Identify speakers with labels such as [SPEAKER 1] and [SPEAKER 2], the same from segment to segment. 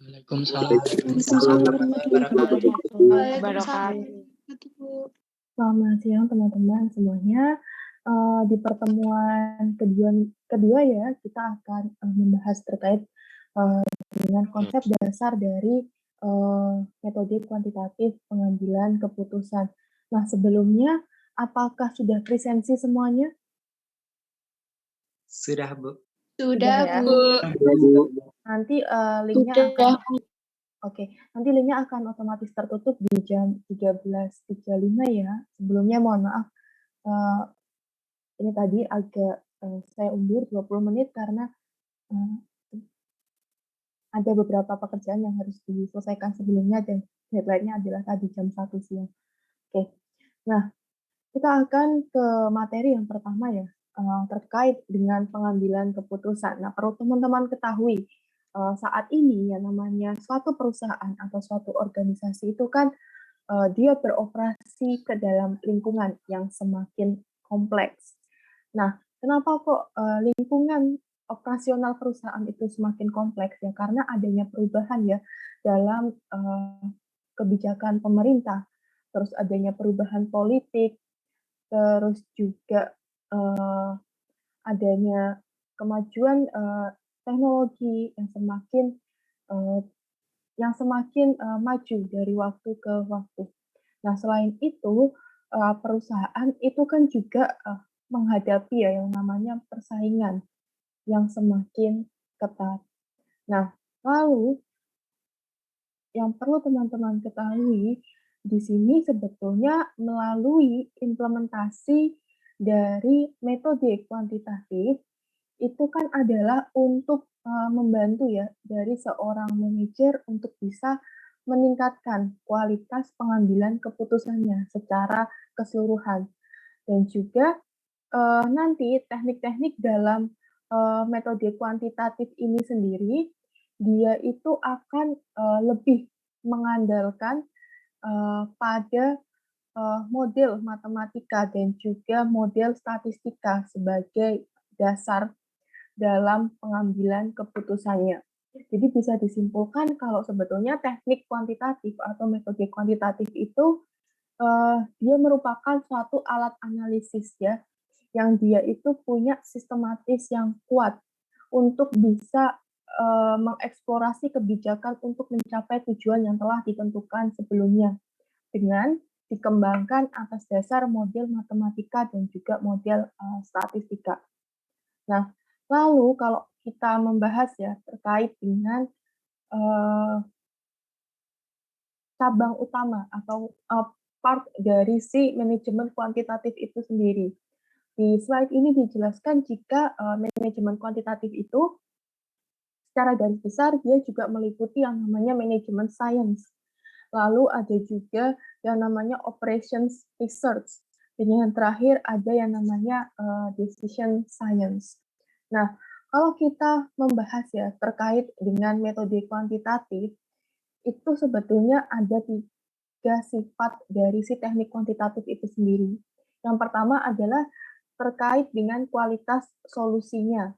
[SPEAKER 1] Waalaikumsalam
[SPEAKER 2] Waalaikumsalam
[SPEAKER 1] warahmatullahi wabarakatuh.
[SPEAKER 2] Waalaikumsalam. Selamat siang teman-teman semuanya. Di pertemuan kedua ya, kita akan membahas terkait dengan konsep dasar dari metode kuantitatif pengambilan keputusan. Nah, sebelumnya, apakah sudah presensi semuanya?
[SPEAKER 1] Sudah, Bu.
[SPEAKER 2] Sudah ya?
[SPEAKER 3] Bu.
[SPEAKER 2] Nanti linknya akan nanti linknya akan otomatis tertutup di jam 13.35 ya. Sebelumnya mohon maaf, ini tadi agak saya undur 20 menit karena ada beberapa pekerjaan yang harus diselesaikan sebelumnya dan deadline-nya adalah tadi jam 1 siang. Oke, nah kita akan ke materi yang pertama ya, terkait dengan pengambilan keputusan. Nah, perlu teman-teman ketahui, saat ini yang namanya suatu perusahaan atau suatu organisasi itu kan dia beroperasi ke dalam lingkungan yang semakin kompleks. Nah, kenapa kok lingkungan operasional perusahaan itu semakin kompleks ya? Karena adanya perubahan ya dalam kebijakan pemerintah, terus adanya perubahan politik, terus juga adanya kemajuan teknologi yang semakin maju dari waktu ke waktu. Nah, selain itu, perusahaan itu kan juga menghadapi ya yang namanya persaingan yang semakin ketat. Nah, lalu yang perlu teman-teman ketahui di sini sebetulnya melalui implementasi dari metode kuantitatif itu kan adalah untuk membantu ya dari seorang manajer untuk bisa meningkatkan kualitas pengambilan keputusannya secara keseluruhan. Dan juga nanti teknik-teknik dalam metode kuantitatif ini sendiri, dia itu akan lebih mengandalkan pada model matematika dan juga model statistika sebagai dasar dalam pengambilan keputusannya. Jadi bisa disimpulkan kalau sebetulnya teknik kuantitatif atau metode kuantitatif itu dia merupakan suatu alat analisis ya, yang dia itu punya sistematis yang kuat untuk bisa mengeksplorasi kebijakan untuk mencapai tujuan yang telah ditentukan sebelumnya dengan dikembangkan atas dasar model matematika dan juga model statistika. Nah, lalu kalau kita membahas ya terkait dengan cabang utama atau part dari si manajemen kuantitatif itu sendiri. Di slide ini dijelaskan jika manajemen kuantitatif itu secara garis besar dia juga meliputi yang namanya manajemen science. Lalu ada juga yang namanya operations research. Dan yang terakhir ada yang namanya decision science. Nah, kalau kita membahas ya terkait dengan metode kuantitatif, itu sebetulnya ada 3 sifat dari si teknik kuantitatif itu sendiri. Yang pertama adalah terkait dengan kualitas solusinya.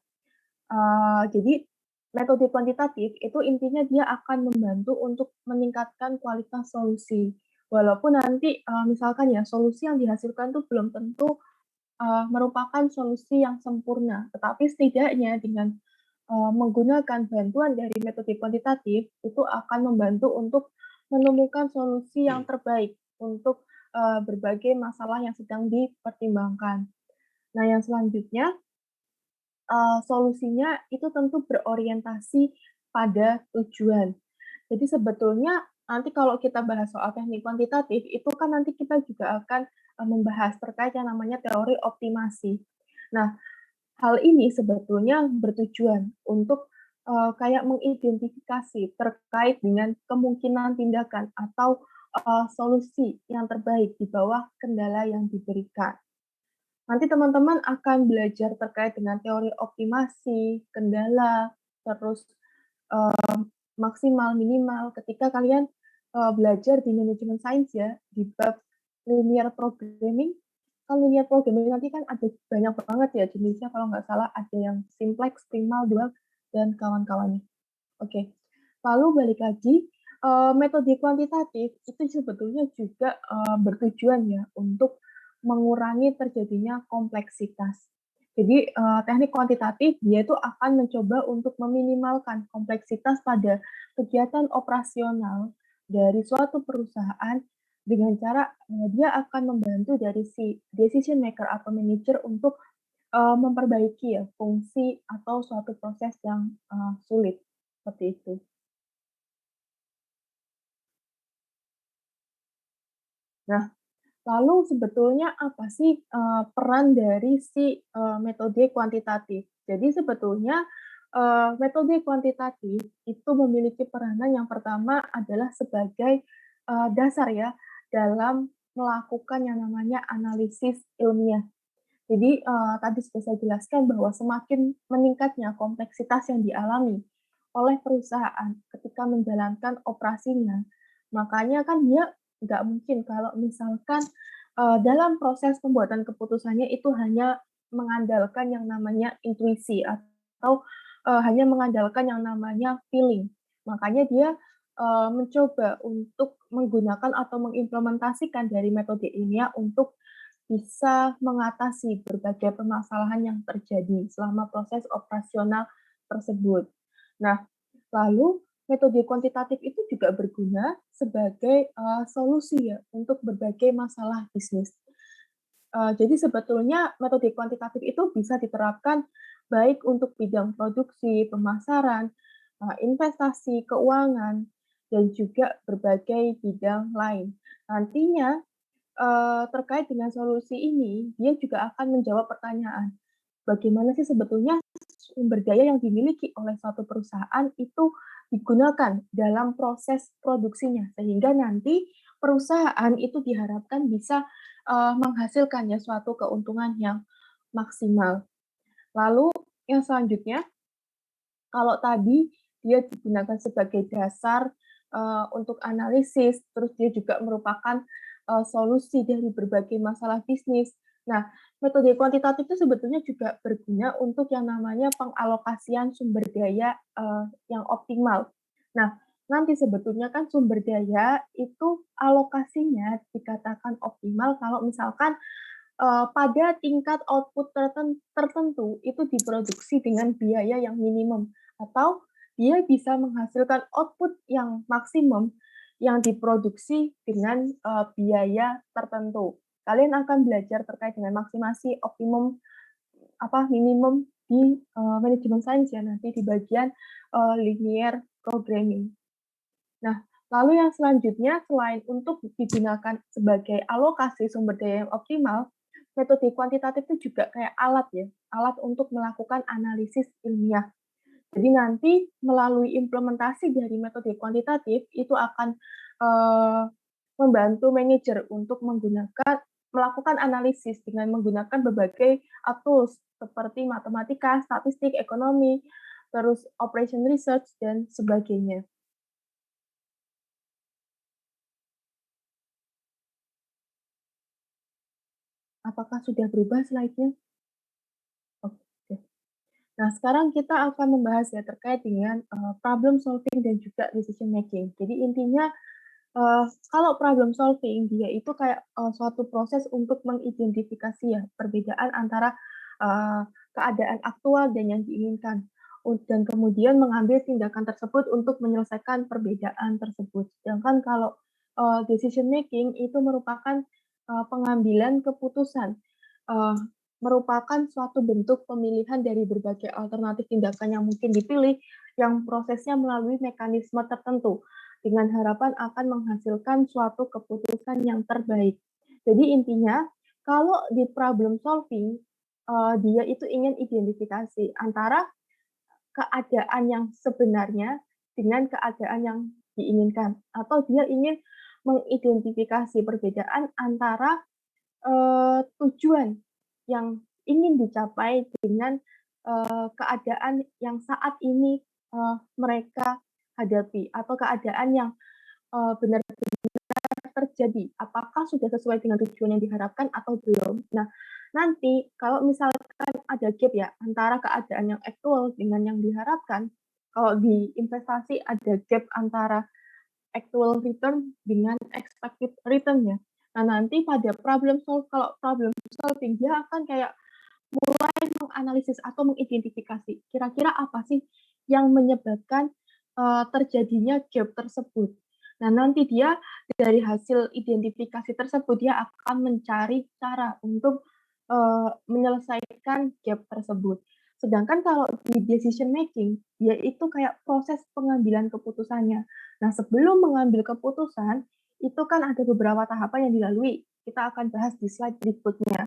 [SPEAKER 2] Jadi metode kuantitatif itu intinya dia akan membantu untuk meningkatkan kualitas solusi. Walaupun nanti misalkan ya solusi yang dihasilkan itu belum tentu merupakan solusi yang sempurna, tetapi setidaknya dengan menggunakan bantuan dari metode kuantitatif itu akan membantu untuk menemukan solusi yang terbaik untuk berbagai masalah yang sedang dipertimbangkan. Nah, yang selanjutnya solusinya itu tentu berorientasi pada tujuan. Jadi sebetulnya nanti kalau kita bahas soal teknik kuantitatif, itu kan nanti kita juga akan membahas terkait yang namanya teori optimasi. Nah, hal ini sebetulnya bertujuan untuk kayak mengidentifikasi terkait dengan kemungkinan tindakan atau solusi yang terbaik di bawah kendala yang diberikan. Nanti teman-teman akan belajar terkait dengan teori optimasi, kendala, terus maksimal, minimal. Ketika kalian belajar di manajemen sains ya, di bab linear programming, kan linear programming nanti kan ada banyak banget ya jenisnya, kalau nggak salah ada yang simplex, primal, dual, dan kawan-kawannya. Oke. Lalu balik lagi, metode kuantitatif itu sebetulnya juga, bertujuan ya untuk mengurangi terjadinya kompleksitas. Jadi, teknik kuantitatif dia itu akan mencoba untuk meminimalkan kompleksitas pada kegiatan operasional dari suatu perusahaan dengan cara, dia akan membantu dari si decision maker atau manager untuk, memperbaiki ya fungsi atau suatu proses yang, sulit, seperti itu. Nah, lalu sebetulnya apa sih, peran dari si, metode kuantitatif? Jadi sebetulnya, metode kuantitatif itu memiliki peranan yang pertama adalah sebagai, dasar ya, dalam melakukan yang namanya analisis ilmiah. Jadi, tadi sudah saya jelaskan bahwa semakin meningkatnya kompleksitas yang dialami oleh perusahaan ketika menjalankan operasinya, makanya kan dia nggak mungkin kalau misalkan, dalam proses pembuatan keputusannya itu hanya mengandalkan yang namanya intuisi atau, hanya mengandalkan yang namanya feeling. Makanya dia, mencoba untuk menggunakan atau mengimplementasikan dari metode ilmiah untuk bisa mengatasi berbagai permasalahan yang terjadi selama proses operasional tersebut. Nah, lalu metode kuantitatif itu juga berguna sebagai, solusi ya untuk berbagai masalah bisnis. Jadi sebetulnya metode kuantitatif itu bisa diterapkan baik untuk bidang produksi, pemasaran, investasi, keuangan, dan juga berbagai bidang lain. Nantinya terkait dengan solusi ini, dia juga akan menjawab pertanyaan, bagaimana sih sebetulnya sumber daya yang dimiliki oleh suatu perusahaan itu digunakan dalam proses produksinya, sehingga nanti perusahaan itu diharapkan bisa, menghasilkan ya suatu keuntungan yang maksimal. Lalu yang selanjutnya, kalau tadi dia digunakan sebagai dasar, untuk analisis, terus dia juga merupakan, solusi dari berbagai masalah bisnis. Nah, metode kuantitatif itu sebetulnya juga berguna untuk yang namanya pengalokasian sumber daya, yang optimal. Nah, nanti sebetulnya kan sumber daya itu alokasinya dikatakan optimal kalau misalkan, pada tingkat output tertentu itu diproduksi dengan biaya yang minimum, atau dia bisa menghasilkan output yang maksimum yang diproduksi dengan, biaya tertentu. Kalian akan belajar terkait dengan maksimasi, optimum, minimum di, manajemen sains ya nanti di bagian, linear programming. Nah, lalu yang selanjutnya selain untuk digunakan sebagai alokasi sumber daya yang optimal, metode kuantitatif itu juga kayak alat ya, alat untuk melakukan analisis ilmiah. Jadi nanti melalui implementasi dari metode kuantitatif itu akan, eee, membantu manajer untuk melakukan analisis dengan menggunakan berbagai, tools seperti matematika, statistik, ekonomi, terus operation research dan sebagainya. Apakah sudah berubah slide-nya? Oke. Nah, sekarang kita akan membahas ya terkait dengan, problem solving dan juga decision making. Jadi intinya, kalau problem solving dia itu kayak, suatu proses untuk mengidentifikasi ya perbedaan antara, keadaan aktual dan yang diinginkan, dan kemudian mengambil tindakan tersebut untuk menyelesaikan perbedaan tersebut. Sedangkan kalau, decision making itu merupakan, pengambilan keputusan, eee, merupakan suatu bentuk pemilihan dari berbagai alternatif tindakan yang mungkin dipilih, yang prosesnya melalui mekanisme tertentu dengan harapan akan menghasilkan suatu keputusan yang terbaik. Jadi intinya, kalau di problem solving, dia itu ingin identifikasi antara keadaan yang sebenarnya dengan keadaan yang diinginkan, atau dia ingin mengidentifikasi perbedaan antara, tujuan yang ingin dicapai dengan, keadaan yang saat ini, mereka hadapi, atau keadaan yang, benar-benar terjadi, apakah sudah sesuai dengan tujuan yang diharapkan atau belum. Nah, nanti kalau misalkan ada gap ya antara keadaan yang aktual dengan yang diharapkan, kalau di investasi ada gap antara actual return dengan expected return ya. Nah, nanti pada kalau problem solving dia akan kayak mulai menganalisis atau mengidentifikasi kira-kira apa sih yang menyebabkan terjadinya gap tersebut. Nah, nanti dia dari hasil identifikasi tersebut dia akan mencari cara untuk menyelesaikan gap tersebut. Sedangkan kalau di decision making, yaitu kayak proses pengambilan keputusannya. Nah, sebelum mengambil keputusan, itu kan ada beberapa tahapan yang dilalui. Kita akan bahas di slide berikutnya.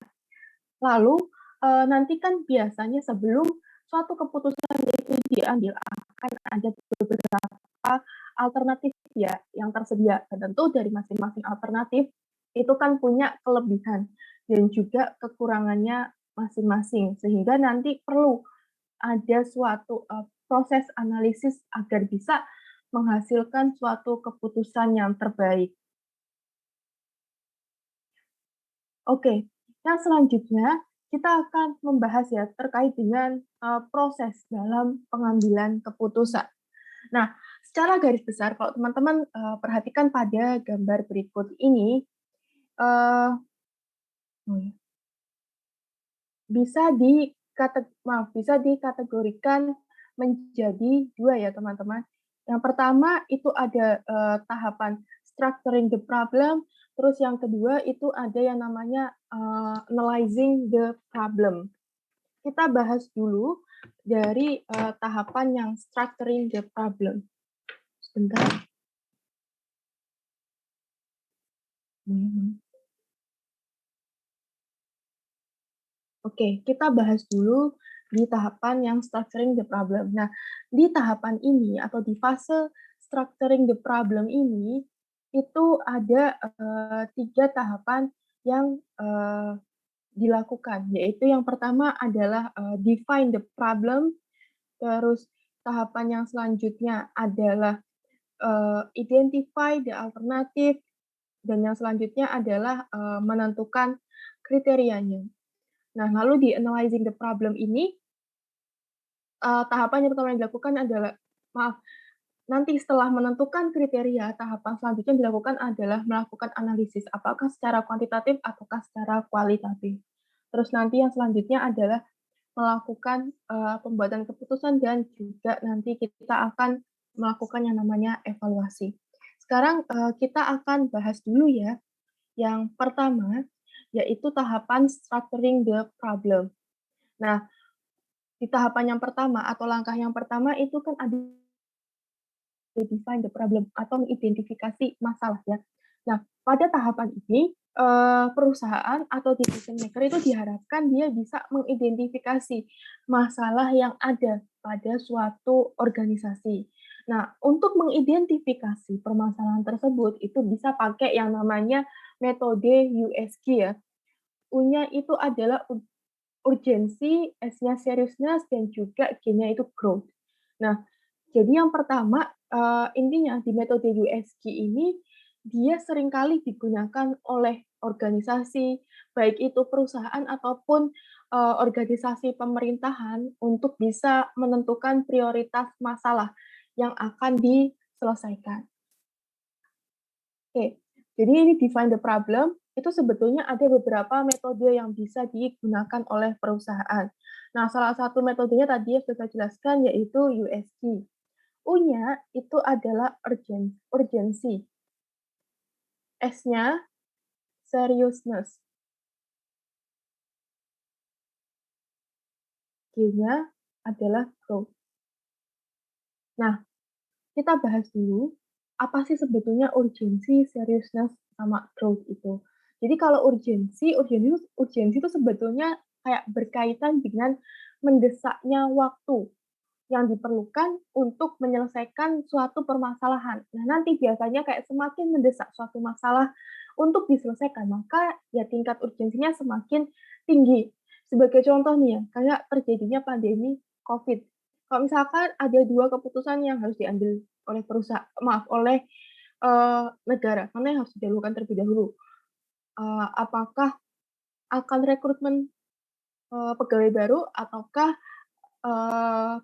[SPEAKER 2] Lalu, nanti kan biasanya sebelum suatu keputusan itu diambil akan ada beberapa alternatif ya yang tersedia. Dan tentu dari masing-masing alternatif itu kan punya kelebihan dan juga kekurangannya masing-masing. Sehingga nanti perlu ada suatu proses analisis agar bisa menghasilkan suatu keputusan yang terbaik. Oke, yang selanjutnya kita akan membahas ya terkait dengan proses dalam pengambilan keputusan. Nah, secara garis besar kalau teman-teman perhatikan pada gambar berikut ini, uh, bisa dikategorikan menjadi dua ya teman-teman. Yang pertama itu ada tahapan structuring the problem, terus yang kedua itu ada yang namanya analyzing the problem. Kita bahas dulu dari tahapan yang structuring the problem. Sebentar. Oke, kita bahas dulu di tahapan yang structuring the problem. Nah, di tahapan ini atau di fase structuring the problem ini, itu ada 3 tahapan yang dilakukan, yaitu yang pertama adalah define the problem, terus tahapan yang selanjutnya adalah identify the alternative, dan yang selanjutnya adalah menentukan kriterianya. Nah, lalu di analyzing the problem ini, tahapan yang pertama yang dilakukan adalah nanti setelah menentukan kriteria, tahapan selanjutnya yang dilakukan adalah melakukan analisis, apakah secara kuantitatif ataukah secara kualitatif. Terus nanti yang selanjutnya adalah melakukan pembuatan keputusan dan juga nanti kita akan melakukan yang namanya evaluasi. Sekarang kita akan bahas dulu ya, yang pertama yaitu tahapan structuring the problem. Nah, di tahapan yang pertama atau langkah yang pertama itu kan ada define the problem atau mengidentifikasi masalah ya. Nah, pada tahapan ini perusahaan atau decision maker itu diharapkan dia bisa mengidentifikasi masalah yang ada pada suatu organisasi. Nah, untuk mengidentifikasi permasalahan tersebut itu bisa pakai yang namanya metode USG ya. U-nya itu adalah urgensi, S-nya seriousness, dan juga G-nya itu growth. Nah, jadi yang pertama, intinya di metode USG ini, dia seringkali digunakan oleh organisasi, baik itu perusahaan ataupun organisasi pemerintahan untuk bisa menentukan prioritas masalah yang akan diselesaikan. Oke, jadi ini define the problem, itu sebetulnya ada beberapa metode yang bisa digunakan oleh perusahaan. Nah, salah satu metodenya tadi yang sudah saya jelaskan yaitu USG. U-nya itu adalah urgency. S-nya seriousness. G-nya adalah growth. Nah, kita bahas dulu apa sih sebetulnya urgensi, seriousness, sama growth itu. Jadi kalau urgensi itu sebetulnya kayak berkaitan dengan mendesaknya waktu yang diperlukan untuk menyelesaikan suatu permasalahan. Nah, nanti biasanya kayak semakin mendesak suatu masalah untuk diselesaikan, maka ya tingkat urgensinya semakin tinggi. Sebagai contoh nih ya, kayak terjadinya pandemi COVID. Kalau misalkan ada 2 keputusan yang harus diambil oleh negara, mana yang harus didahulukan terlebih dahulu? Apakah akan rekrutmen pegawai baru ataukah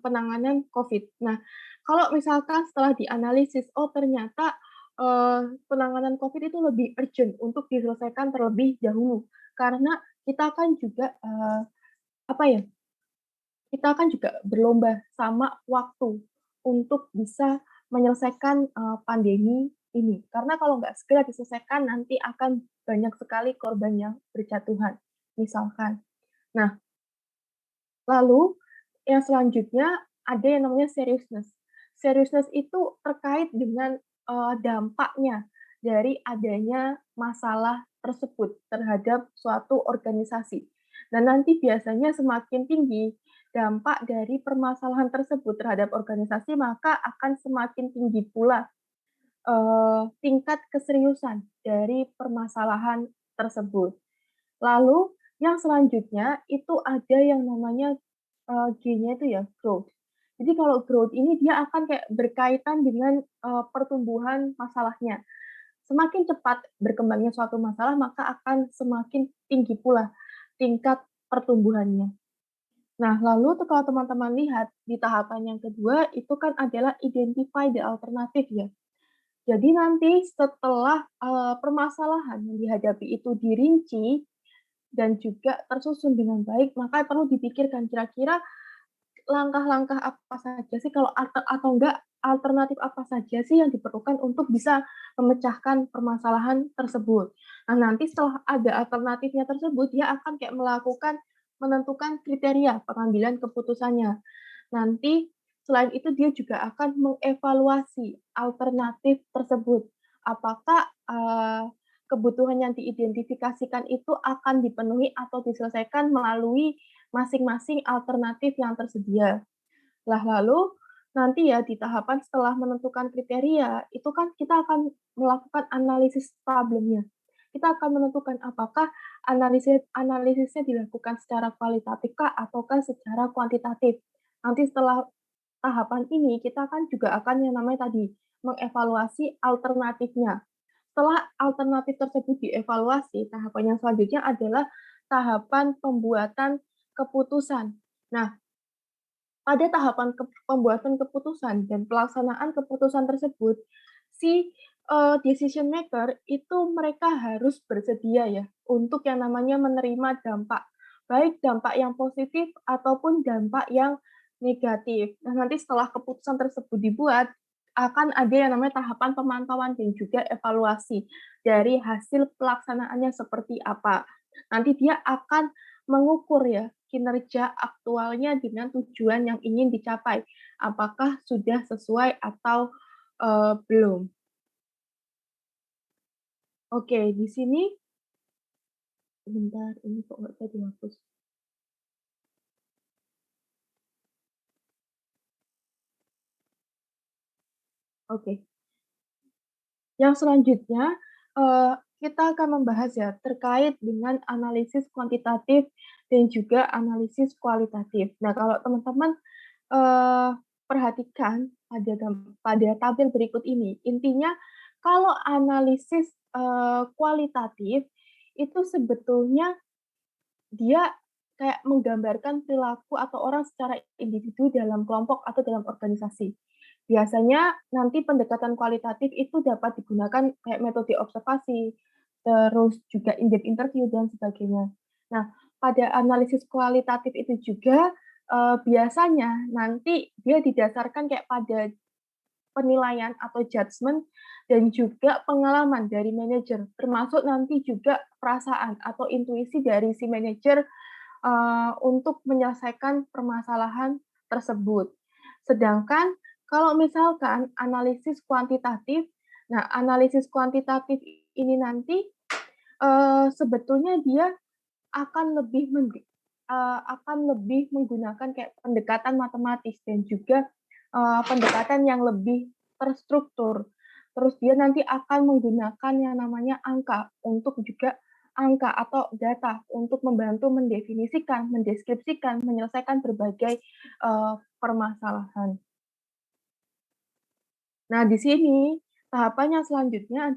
[SPEAKER 2] penanganan COVID. Nah, kalau misalkan setelah dianalisis, oh ternyata, penanganan COVID itu lebih urgent untuk diselesaikan terlebih dahulu. Karena kita kan juga, apa ya, kita kan juga berlomba sama waktu untuk bisa menyelesaikan, pandemi ini. Karena kalau nggak segera diselesaikan nanti akan banyak sekali korban yang berjatuhan, misalkan. Nah, lalu yang selanjutnya ada yang namanya seriousness. Seriousness itu terkait dengan, dampaknya dari adanya masalah tersebut terhadap suatu organisasi. Dan nanti biasanya semakin tinggi dampak dari permasalahan tersebut terhadap organisasi, maka akan semakin tinggi pula, tingkat keseriusan dari permasalahan tersebut. Lalu yang selanjutnya itu ada yang namanya, G-nya itu ya growth. Jadi kalau growth ini dia akan kayak berkaitan dengan, pertumbuhan masalahnya. Semakin cepat berkembangnya suatu masalah, maka akan semakin tinggi pula tingkat pertumbuhannya. Nah, lalu tuh kalau teman-teman lihat di tahapan yang kedua itu kan adalah identify the alternative ya. Jadi nanti setelah, permasalahan yang dihadapi itu dirinci dan juga tersusun dengan baik, maka perlu dipikirkan kira-kira langkah-langkah apa saja sih kalau atau enggak alternatif apa saja sih yang diperlukan untuk bisa memecahkan permasalahan tersebut. Nah, nanti setelah ada alternatifnya tersebut, dia akan kayak menentukan kriteria pengambilan keputusannya. Nanti selain itu dia juga akan mengevaluasi alternatif tersebut. Apakah, kebutuhan yang diidentifikasikan itu akan dipenuhi atau diselesaikan melalui masing-masing alternatif yang tersedia. Lah lalu nanti ya di tahapan setelah menentukan kriteria, itu kan kita akan melakukan analisis problemnya. Kita akan menentukan apakah analisisnya dilakukan secara kualitatif kah ataukah secara kuantitatif. Nanti setelah tahapan ini kita kan juga akan yang namanya tadi mengevaluasi alternatifnya. Setelah alternatif tersebut dievaluasi, tahapan yang selanjutnya adalah tahapan pembuatan keputusan. Nah, pada tahapan pembuatan keputusan dan pelaksanaan keputusan tersebut, si, decision maker itu mereka harus bersedia ya, untuk yang namanya menerima dampak, baik dampak yang positif ataupun dampak yang negatif. Nah, nanti setelah keputusan tersebut dibuat, akan ada yang namanya tahapan pemantauan dan juga evaluasi dari hasil pelaksanaannya seperti apa. Nanti dia akan mengukur ya, kinerja aktualnya dengan tujuan yang ingin dicapai. Apakah sudah sesuai atau, belum. Oke, di sini sebentar, ini kok nggak bisa dihapus. Oke. Yang selanjutnya, kita akan membahas ya, terkait dengan analisis kuantitatif dan juga analisis kualitatif. Nah, kalau teman-teman, eee, perhatikan pada tabel berikut ini, intinya kalau analisis, kualitatif, itu sebetulnya dia kayak menggambarkan perilaku atau orang secara individu dalam kelompok atau dalam organisasi. Biasanya nanti pendekatan kualitatif itu dapat digunakan kayak metode observasi, terus juga in-depth interview dan sebagainya. Nah, pada analisis kualitatif itu juga, biasanya nanti dia didasarkan kayak pada penilaian atau judgement dan juga pengalaman dari manajer, termasuk nanti juga perasaan atau intuisi dari si manajer, untuk menyelesaikan permasalahan tersebut. Sedangkan kalau misalkan analisis kuantitatif, nah analisis kuantitatif ini nanti, sebetulnya dia akan lebih menggunakan kayak pendekatan matematis dan juga, pendekatan yang lebih terstruktur. Terus dia nanti akan menggunakan yang namanya angka untuk juga angka atau data untuk membantu mendefinisikan, mendeskripsikan, menyelesaikan berbagai, permasalahan. Nah, di sini tahapan yang selanjutnya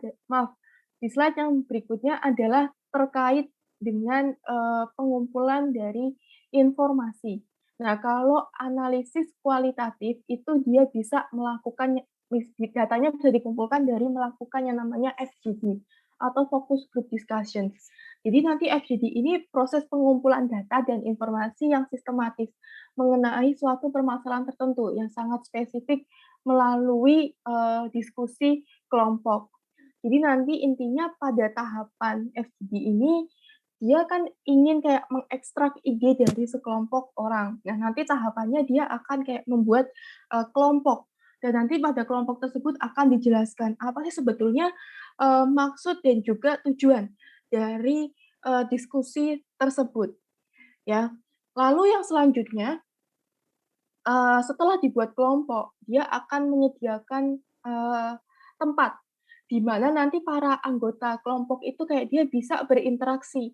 [SPEAKER 2] di slide yang berikutnya adalah terkait dengan, pengumpulan dari informasi. Nah, kalau analisis kualitatif itu dia bisa melakukan datanya bisa dikumpulkan dari melakukan yang namanya FGD atau Focus Group Discussions. Jadi nanti FGD ini proses pengumpulan data dan informasi yang sistematis mengenai suatu permasalahan tertentu yang sangat spesifik melalui diskusi kelompok. Jadi nanti intinya pada tahapan FGD ini dia kan ingin kayak mengekstrak ide dari sekelompok orang. Nah, nanti tahapannya dia akan kayak membuat, kelompok, dan nanti pada kelompok tersebut akan dijelaskan apa sih sebetulnya, maksud dan juga tujuan dari, diskusi tersebut, ya. Lalu yang selanjutnya, setelah dibuat kelompok, dia akan menyediakan, tempat di mana nanti para anggota kelompok itu kayak dia bisa berinteraksi,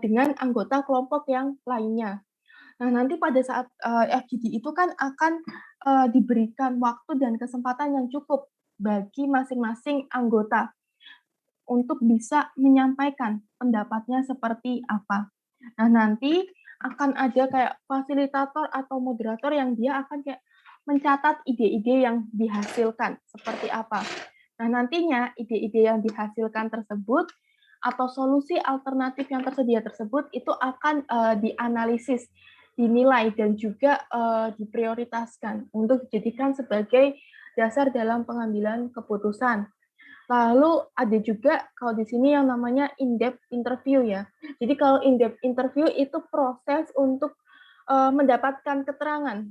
[SPEAKER 2] dengan anggota kelompok yang lainnya. Nah, nanti pada saat, FGD itu kan akan, diberikan waktu dan kesempatan yang cukup bagi masing-masing anggota untuk bisa menyampaikan pendapatnya seperti apa. Nah, nanti akan ada kayak fasilitator atau moderator yang dia akan kayak mencatat ide-ide yang dihasilkan seperti apa. Nah, nantinya ide-ide yang dihasilkan tersebut atau solusi alternatif yang tersedia tersebut itu akan, dianalisis, dinilai, dan juga, diprioritaskan untuk dijadikan sebagai dasar dalam pengambilan keputusan. Lalu ada juga kalau di sini yang namanya in-depth interview ya. Jadi kalau in-depth interview itu proses untuk, mendapatkan keterangan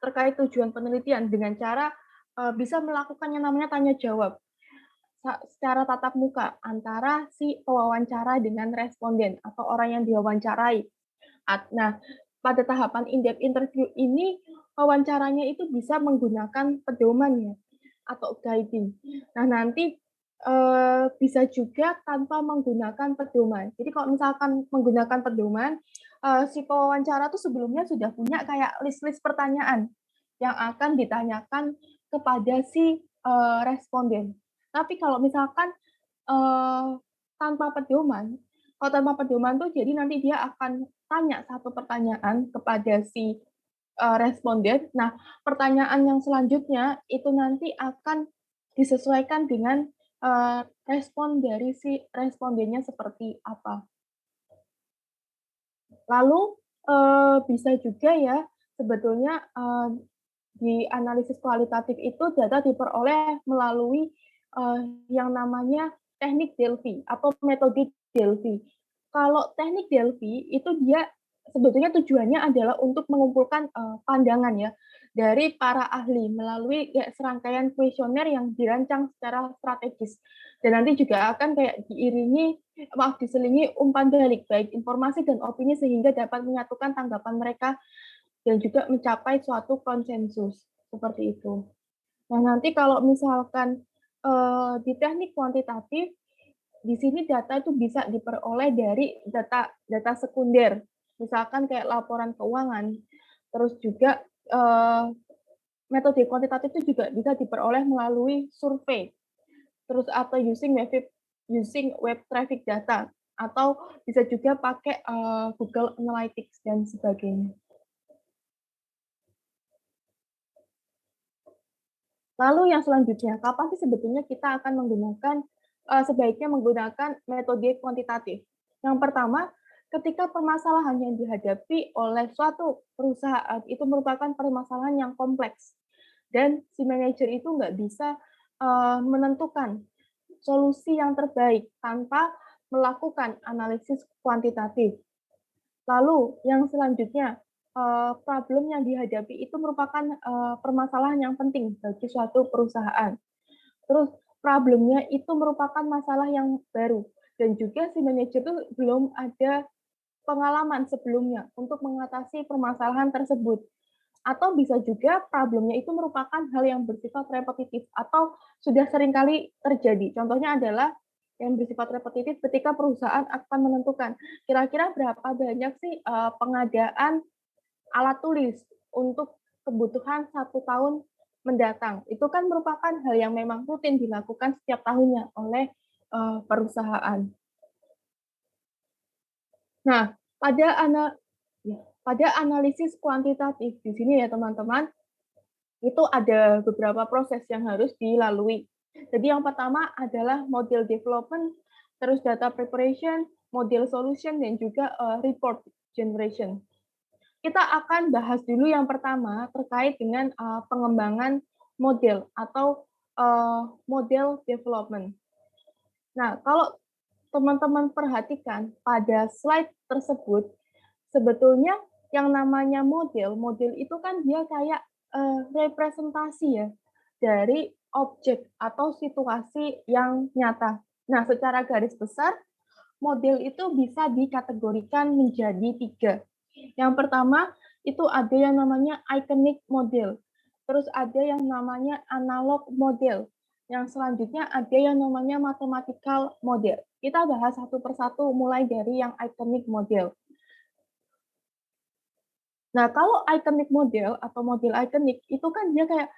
[SPEAKER 2] terkait tujuan penelitian dengan cara, bisa melakukan yang namanya tanya jawab secara tatap muka antara si pewawancara dengan responden atau orang yang diwawancarai. Nah, pada tahapan in-depth interview ini wawancaranya itu bisa menggunakan pedoman ya atau guiding. Nah, nanti, bisa juga tanpa menggunakan pedoman. Jadi kalau misalkan menggunakan pedoman, si pewawancara tuh sebelumnya sudah punya kayak list-list pertanyaan yang akan ditanyakan kepada si, responden. Tapi kalau misalkan, eee, tanpa pedoman, kalau tanpa pedoman tuh jadi nanti dia akan tanya satu pertanyaan kepada si, responden. Nah, pertanyaan yang selanjutnya itu nanti akan disesuaikan dengan, respon dari si respondennya seperti apa. Lalu, bisa juga ya sebetulnya, di analisis kualitatif itu data diperoleh melalui, yang namanya teknik Delphi atau metode Delphi. Kalau teknik Delphi itu dia sebetulnya tujuannya adalah untuk mengumpulkan, pandangan ya dari para ahli melalui kayak serangkaian kuesioner yang dirancang secara strategis, dan nanti juga akan kayak diselingi umpan balik baik informasi dan opini sehingga dapat menyatukan tanggapan mereka dan juga mencapai suatu konsensus, seperti itu. Nah, nanti kalau misalkan, di teknik kuantitatif, di sini data itu bisa diperoleh dari data data sekunder, misalkan kayak laporan keuangan, terus juga, metode kuantitatif itu juga bisa diperoleh melalui survei, terus atau using web traffic data, atau bisa juga pakai, Google Analytics dan sebagainya. Lalu yang selanjutnya, kapan sih sebetulnya kita akan menggunakan sebaiknya menggunakan metode kuantitatif? Yang pertama, ketika permasalahan yang dihadapi oleh suatu perusahaan itu merupakan permasalahan yang kompleks dan si manajer itu nggak bisa, menentukan solusi yang terbaik tanpa melakukan analisis kuantitatif. Lalu yang selanjutnya, problem yang dihadapi itu merupakan, permasalahan yang penting bagi suatu perusahaan. Terus problemnya itu merupakan masalah yang baru dan juga si manajer itu belum ada pengalaman sebelumnya untuk mengatasi permasalahan tersebut. Atau bisa juga problemnya itu merupakan hal yang bersifat repetitif atau sudah sering kali terjadi. Contohnya adalah yang bersifat repetitif ketika perusahaan akan menentukan kira-kira berapa banyak sih, pengadaan alat tulis untuk kebutuhan 1 tahun mendatang. Itu kan merupakan hal yang memang rutin dilakukan setiap tahunnya oleh, perusahaan. Nah, pada ana ya. Pada analisis kuantitatif di sini ya teman-teman, itu ada beberapa proses yang harus dilalui. Jadi yang pertama adalah model development, terus data preparation, model solution, dan juga report generation. Kita akan bahas dulu yang pertama terkait dengan pengembangan model atau model development. Nah, kalau teman-teman perhatikan pada slide tersebut, sebetulnya yang namanya model, model itu kan dia kayak representasi ya dari objek atau situasi yang nyata. Nah, secara garis besar, model itu bisa dikategorikan menjadi tiga. Yang pertama, itu ada yang namanya iconic model. Terus ada yang namanya analog model. Yang selanjutnya ada yang namanya mathematical model. Kita bahas satu persatu mulai dari yang iconic model. Nah, kalau iconic model atau model iconic itu kan dia kayak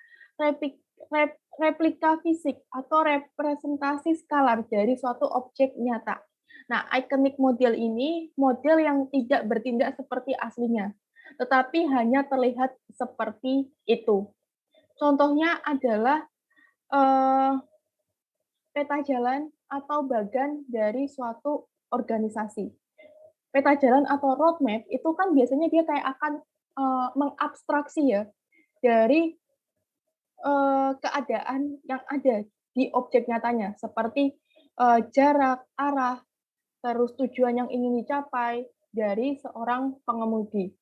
[SPEAKER 2] replika fisik atau representasi skalar dari suatu objek nyata. Nah, iconic model ini model yang tidak bertindak seperti aslinya, tetapi hanya terlihat seperti itu. Contohnya adalah peta jalan atau bagan dari suatu organisasi. Peta jalan atau roadmap itu kan biasanya dia kayak akan mengabstraksi ya dari keadaan yang ada di objek nyatanya, seperti jarak, arah, terus tujuan yang ingin dicapai dari seorang pengemudi.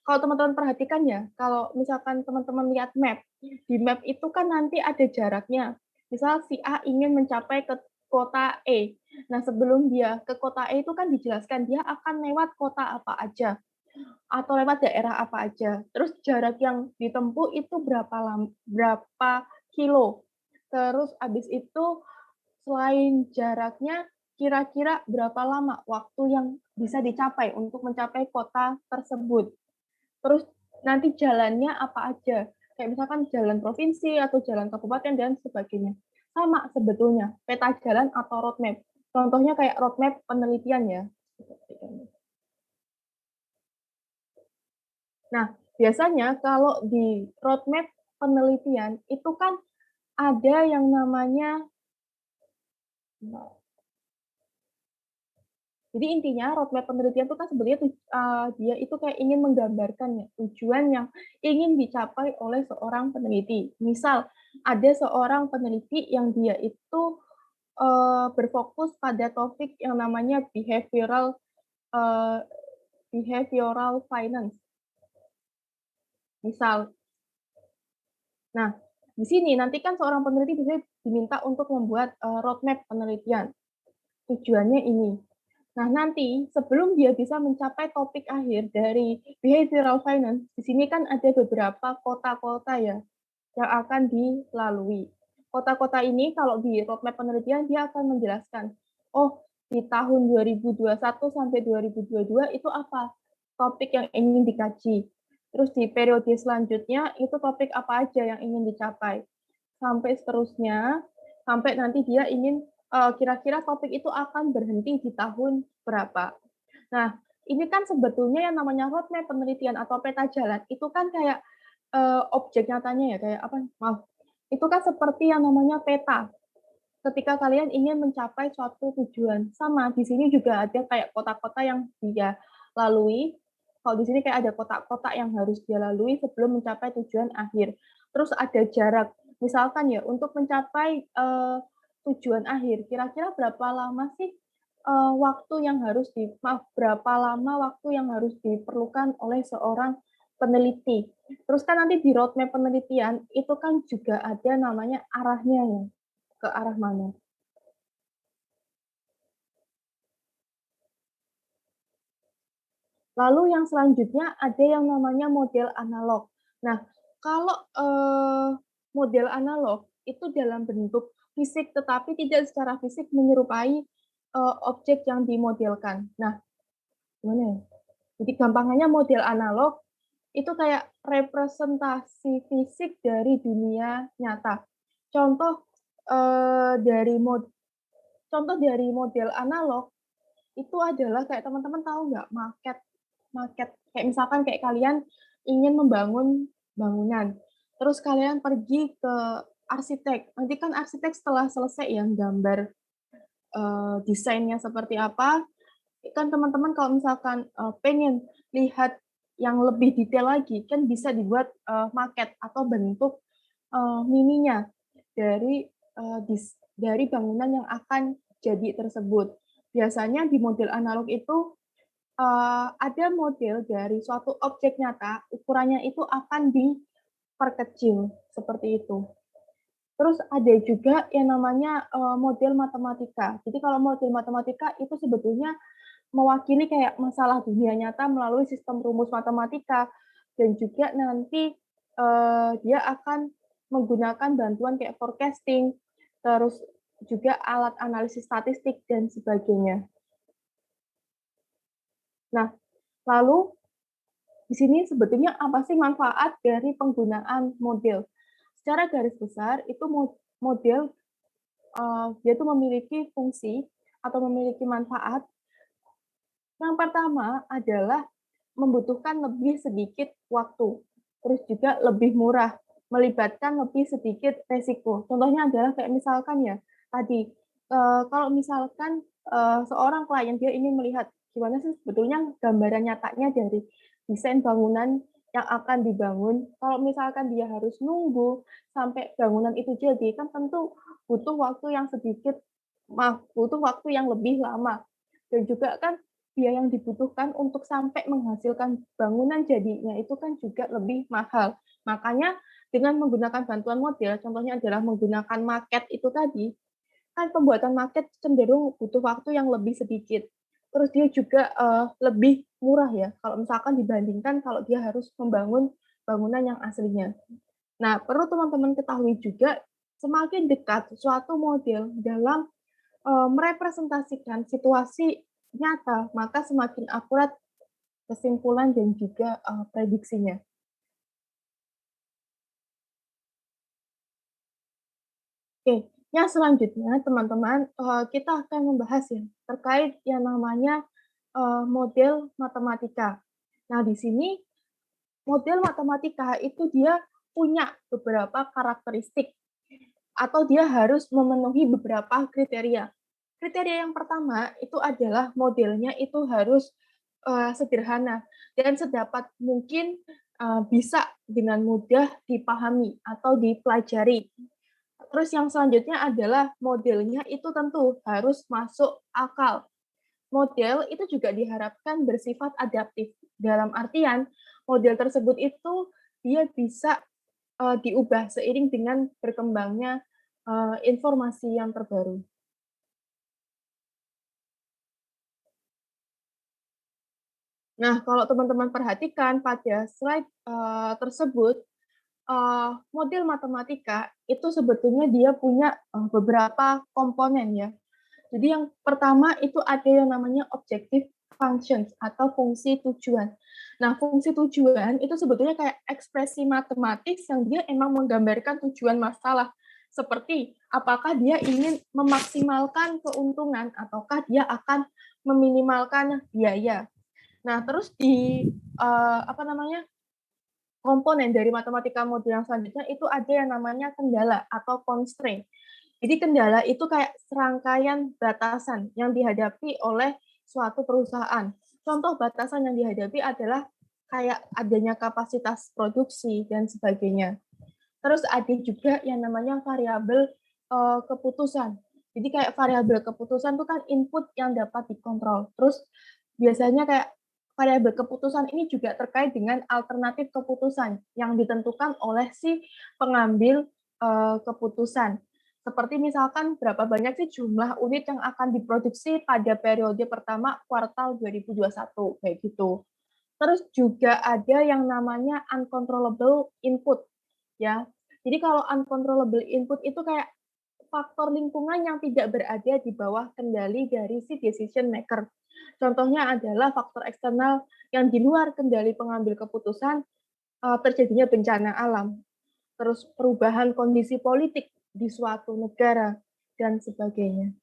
[SPEAKER 2] Kalau teman-teman perhatikan ya, kalau misalkan teman-teman lihat map, di map itu kan nanti ada jaraknya. Misal si A ingin mencapai ke kota E. Nah, sebelum dia ke kota E itu kan dijelaskan dia akan lewat kota apa aja atau lewat daerah apa aja. Terus jarak yang ditempuh itu berapa kilo. Terus habis itu selain jaraknya kira-kira berapa lama waktu yang bisa dicapai untuk mencapai kota tersebut. Terus nanti jalannya apa aja. Kayak misalkan jalan provinsi atau jalan kabupaten dan sebagainya. Sama sebetulnya peta jalan atau roadmap. Contohnya kayak roadmap penelitian ya. Nah, biasanya kalau di roadmap penelitian itu kan ada yang namanya, jadi intinya roadmap penelitian itu kan sebenarnya dia itu kayak ingin menggambarkan ya tujuan yang ingin dicapai oleh seorang peneliti. Misal ada seorang peneliti yang dia itu berfokus pada topik yang namanya uh, behavioral finance. Misal, nah di sini nanti kan seorang peneliti bisa diminta untuk membuat roadmap penelitian. Tujuannya ini. Nah, nanti sebelum dia bisa mencapai topik akhir dari behavioral finance, di sini kan ada beberapa kota-kota ya yang akan dilalui. Kota-kota ini kalau di roadmap penelitian dia akan menjelaskan, oh di tahun 2021 sampai 2022 itu apa topik yang ingin dikaji. Terus di periode selanjutnya itu topik apa aja yang ingin dicapai. Sampai seterusnya, sampai nanti dia ingin kira-kira topik itu akan berhenti di tahun berapa. Nah, ini kan sebetulnya yang namanya roadmap penelitian atau peta jalan itu kan kayak objek nyatanya ya kayak apa? Maaf, itu kan seperti yang namanya peta. Ketika kalian ingin mencapai suatu tujuan, sama di sini juga ada kayak kota-kota yang dia lalui. Kalau di sini kayak ada kota-kota yang harus dia lalui sebelum mencapai tujuan akhir. Terus ada jarak. Misalkan ya untuk mencapai tujuan akhir, kira-kira berapa lama sih waktu yang harus berapa lama waktu yang harus diperlukan oleh seorang peneliti. Terus kan nanti di roadmap penelitian itu kan juga ada namanya arahnya ya, ke arah mana. Lalu yang selanjutnya ada yang namanya model analog. Nah, kalau model analog itu dalam bentuk fisik tetapi tidak secara fisik menyerupai objek yang dimodelkan. Nah, gimana ya? Jadi gampangnya model analog itu kayak representasi fisik dari dunia nyata. Contoh eh, dari mod contoh dari model analog itu adalah kayak teman-teman tahu nggak maket. market. Kayak misalkan kayak kalian ingin membangun bangunan, terus kalian pergi ke arsitek. Nanti kan arsitek setelah selesai yang gambar desainnya seperti apa, kan teman-teman kalau misalkan pengen lihat yang lebih detail lagi, kan bisa dibuat maket atau bentuk mininya dari dari bangunan yang akan jadi tersebut. Biasanya di model analog itu ada model dari suatu objek nyata, ukurannya itu akan diperkecil seperti itu. Terus ada juga yang namanya model matematika. Jadi kalau model matematika itu sebetulnya mewakili kayak masalah dunia nyata melalui sistem rumus matematika, dan juga nanti dia akan menggunakan bantuan kayak forecasting, terus juga alat analisis statistik dan sebagainya. Nah, lalu di sini sebetulnya apa sih manfaat dari penggunaan model? Secara garis besar itu model dia itu memiliki fungsi atau memiliki manfaat. Yang pertama adalah membutuhkan lebih sedikit waktu, terus juga lebih murah, melibatkan lebih sedikit resiko. Contohnya adalah kayak misalkan ya, tadi, kalau misalkan, seorang klien dia ingin melihat gimana sih sebetulnya gambaran nyatanya dari desain bangunan yang akan dibangun. Kalau misalkan dia harus nunggu sampai bangunan itu jadi, kan tentu butuh waktu yang sedikit butuh waktu yang lebih lama. Dan juga kan biaya yang dibutuhkan untuk sampai menghasilkan bangunan jadinya itu kan juga lebih mahal. Makanya dengan menggunakan bantuan model, contohnya adalah menggunakan maket itu tadi, kan pembuatan maket cenderung butuh waktu yang lebih sedikit. Terus dia juga lebih murah ya, kalau misalkan dibandingkan kalau dia harus membangun bangunan yang aslinya. Nah, perlu teman-teman ketahui juga, semakin dekat suatu model dalam merepresentasikan situasi nyata, maka semakin akurat kesimpulan dan juga prediksinya. Oke, yang selanjutnya teman-teman kita akan membahas ya terkait yang namanya model matematika. Nah, di sini model matematika itu dia punya beberapa karakteristik atau dia harus memenuhi beberapa kriteria. Kriteria yang pertama itu adalah modelnya itu harus sederhana dan sedapat mungkin bisa dengan mudah dipahami atau dipelajari. Terus yang selanjutnya adalah modelnya itu tentu harus masuk akal. Model itu juga diharapkan bersifat adaptif. Dalam artian, model tersebut itu dia bisa diubah seiring dengan berkembangnya informasi yang terbaru. Nah, kalau teman-teman perhatikan pada slide tersebut, model matematika itu sebetulnya dia punya beberapa komponen ya. Jadi yang pertama itu ada yang namanya objective functions atau fungsi tujuan. Nah, fungsi tujuan itu sebetulnya kayak ekspresi matematis yang dia emang menggambarkan tujuan masalah. Seperti apakah dia ingin memaksimalkan keuntungan ataukah dia akan meminimalkan biaya. Nah, terus di apa namanya? Komponen dari matematika modul yang selanjutnya itu ada yang namanya kendala atau constraint. Jadi kendala itu kayak serangkaian batasan yang dihadapi oleh suatu perusahaan. Contoh batasan yang dihadapi adalah kayak adanya kapasitas produksi dan sebagainya. Terus ada juga yang namanya variabel keputusan. Jadi kayak variabel keputusan itu kan input yang dapat dikontrol. Terus biasanya kayak variabel keputusan ini juga terkait dengan alternatif keputusan yang ditentukan oleh si pengambil keputusan. Seperti misalkan berapa banyak sih jumlah unit yang akan diproduksi pada periode pertama kuartal 2021 kayak gitu. Terus juga ada yang namanya uncontrollable input ya. Jadi kalau uncontrollable input itu kayak faktor lingkungan yang tidak berada di bawah kendali dari si decision maker. Contohnya adalah faktor eksternal yang di luar kendali pengambil keputusan, terjadinya bencana alam, terus perubahan kondisi politik di suatu negara, dan sebagainya.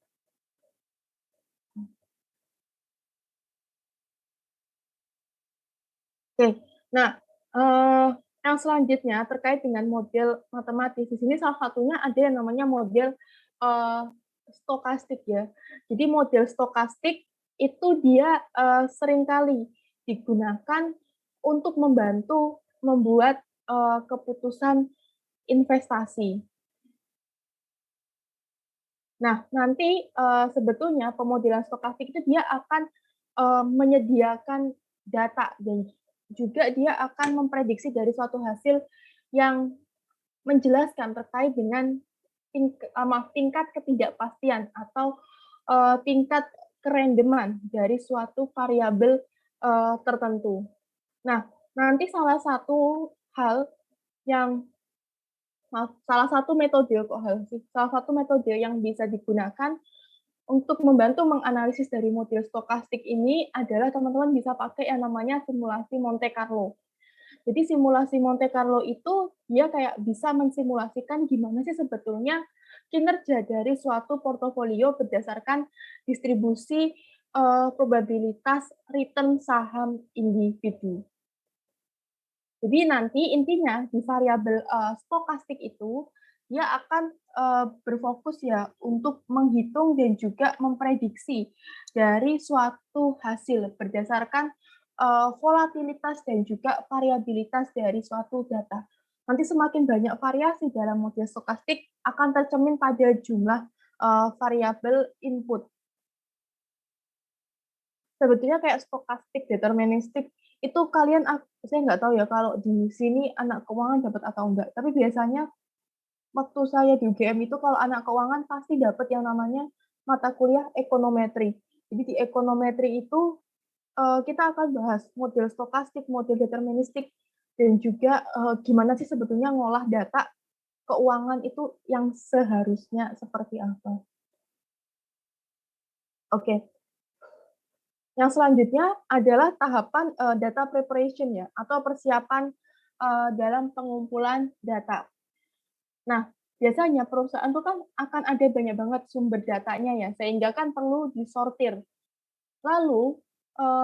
[SPEAKER 2] Oke. Nah, eee, yang selanjutnya terkait dengan model matematis. Di sini salah satunya ada yang namanya model, eee, stokastik ya. Jadi model stokastik itu dia, seringkali digunakan untuk membantu membuat, keputusan investasi. Nah, nanti, sebetulnya pemodelan stokastik itu dia akan, menyediakan data dan juga dia akan memprediksi dari suatu hasil yang menjelaskan terkait dengan tingkat ketidakpastian atau, tingkat kerandoman dari suatu variabel, tertentu. Nah, nanti hal yang salah satu metode kok hal sih, salah satu metode yang bisa digunakan untuk membantu menganalisis dari model stokastik ini adalah teman-teman bisa pakai yang namanya simulasi Monte Carlo. Jadi simulasi Monte Carlo itu dia kayak bisa mensimulasikan gimana sih sebetulnya kinerja dari suatu portofolio berdasarkan distribusi, probabilitas return saham individu. Jadi nanti intinya di variabel, stokastik itu, dia akan, berfokus ya untuk menghitung dan juga memprediksi dari suatu hasil berdasarkan, volatilitas dan juga variabilitas dari suatu data. Nanti semakin banyak variasi dalam model stokastik akan tercermin pada jumlah, variabel input. Sebetulnya kayak stokastik, deterministik, itu kalian saya nggak tahu ya kalau di sini anak keuangan dapat atau enggak, tapi biasanya waktu saya di UGM itu kalau anak keuangan pasti dapat yang namanya mata kuliah ekonometri. Jadi di ekonometri itu, kita akan bahas model stokastik, model deterministik, dan juga, gimana sih sebetulnya ngolah data keuangan itu yang seharusnya seperti apa. Oke. Yang selanjutnya adalah tahapan, data preparation ya, atau persiapan, dalam pengumpulan data. Nah, biasanya perusahaan itu kan akan ada banyak banget sumber datanya ya, sehingga kan perlu disortir. Lalu,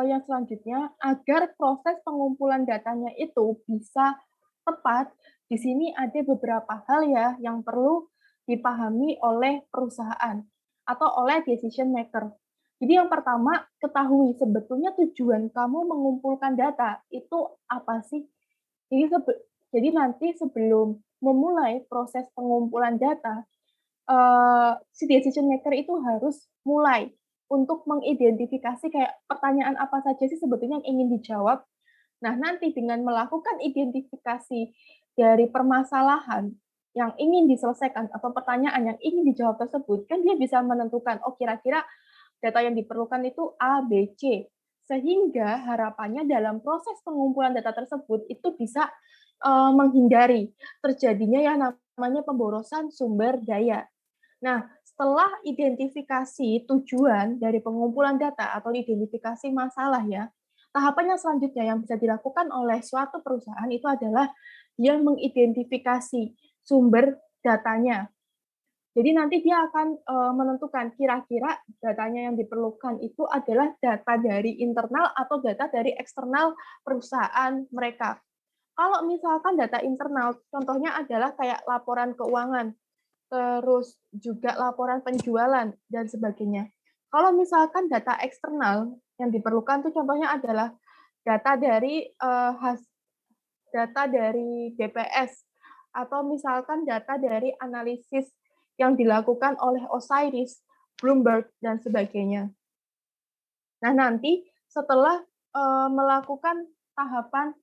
[SPEAKER 2] yang selanjutnya agar proses pengumpulan datanya itu bisa tepat, di sini ada beberapa hal ya yang perlu dipahami oleh perusahaan atau oleh decision maker. Jadi yang pertama, ketahui sebetulnya tujuan kamu mengumpulkan data itu apa sih? Jadi jadi nanti sebelum memulai proses pengumpulan data, si decision maker itu harus mulai untuk mengidentifikasi kayak pertanyaan apa saja sih sebetulnya yang ingin dijawab. Nah, nanti dengan melakukan identifikasi dari permasalahan yang ingin diselesaikan atau pertanyaan yang ingin dijawab tersebut, kan dia bisa menentukan, oh kira-kira data yang diperlukan itu A, B, C. Sehingga harapannya dalam proses pengumpulan data tersebut itu bisa menghindari terjadinya yang namanya pemborosan sumber daya. Nah, setelah identifikasi tujuan dari pengumpulan data atau identifikasi masalah ya, tahapan yang selanjutnya yang bisa dilakukan oleh suatu perusahaan itu adalah dia mengidentifikasi sumber datanya. Jadi nanti dia akan, menentukan kira-kira datanya yang diperlukan itu adalah data dari internal atau data dari eksternal perusahaan mereka. Kalau misalkan data internal, contohnya adalah kayak laporan keuangan, terus juga laporan penjualan dan sebagainya. Kalau misalkan data eksternal yang diperlukan tuh contohnya adalah data dari, data dari BPS atau misalkan data dari analisis yang dilakukan oleh Osiris, Bloomberg, dan sebagainya. Nah, nanti setelah, melakukan tahapan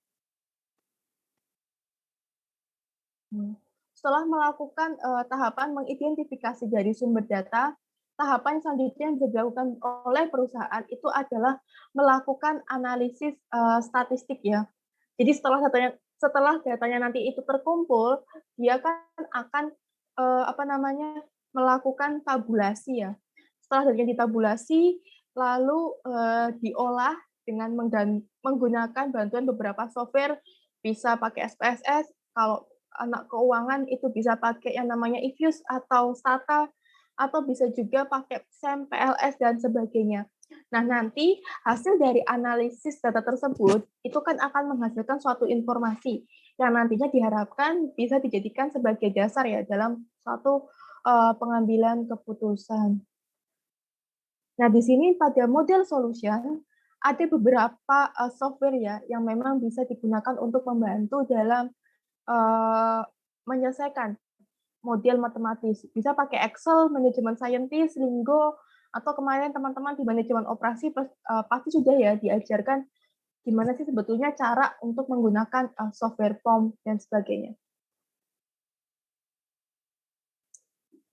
[SPEAKER 2] setelah melakukan, tahapan mengidentifikasi dari sumber data, tahapan selanjutnya yang bisa dilakukan oleh perusahaan itu adalah melakukan analisis, statistik ya. Jadi setelah datanya nanti itu terkumpul, dia kan akan, apa namanya, melakukan tabulasi ya. Setelah datanya ditabulasi, lalu, diolah dengan menggunakan bantuan beberapa software, bisa pakai SPSS, kalau anak keuangan itu bisa pakai yang namanya Ifuse atau Stata, atau bisa juga pakai SAM, PLS, dan sebagainya. Nah, nanti hasil dari analisis data tersebut itu kan akan menghasilkan suatu informasi yang nantinya diharapkan bisa dijadikan sebagai dasar ya dalam suatu pengambilan keputusan. Nah, di sini pada model solution ada beberapa software ya yang memang bisa digunakan untuk membantu dalam menyelesaikan model matematis. Bisa pakai Excel, manajemen scientist, Lingo, atau kemarin teman-teman di manajemen operasi pasti sudah ya diajarkan gimana sih sebetulnya cara untuk menggunakan software form dan sebagainya.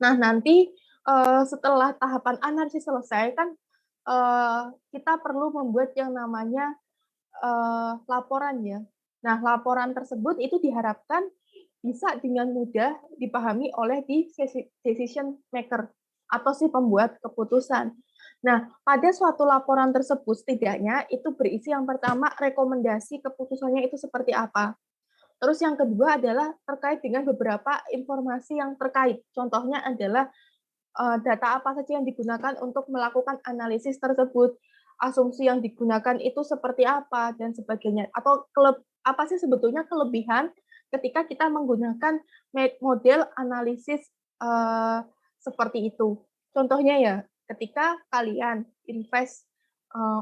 [SPEAKER 2] Nah, nanti setelah tahapan analisis selesai kan kita perlu membuat yang namanya laporan ya. Nah, laporan tersebut itu diharapkan bisa dengan mudah dipahami oleh decision maker atau si pembuat keputusan. Nah, pada suatu laporan tersebut setidaknya itu berisi yang pertama rekomendasi keputusannya itu seperti apa. Terus yang kedua adalah terkait dengan beberapa informasi yang terkait. Contohnya adalah data apa saja yang digunakan untuk melakukan analisis tersebut, asumsi yang digunakan itu seperti apa dan sebagainya. Atau apa sih sebetulnya kelebihan ketika kita menggunakan model analisis seperti itu. Contohnya ya, ketika kalian invest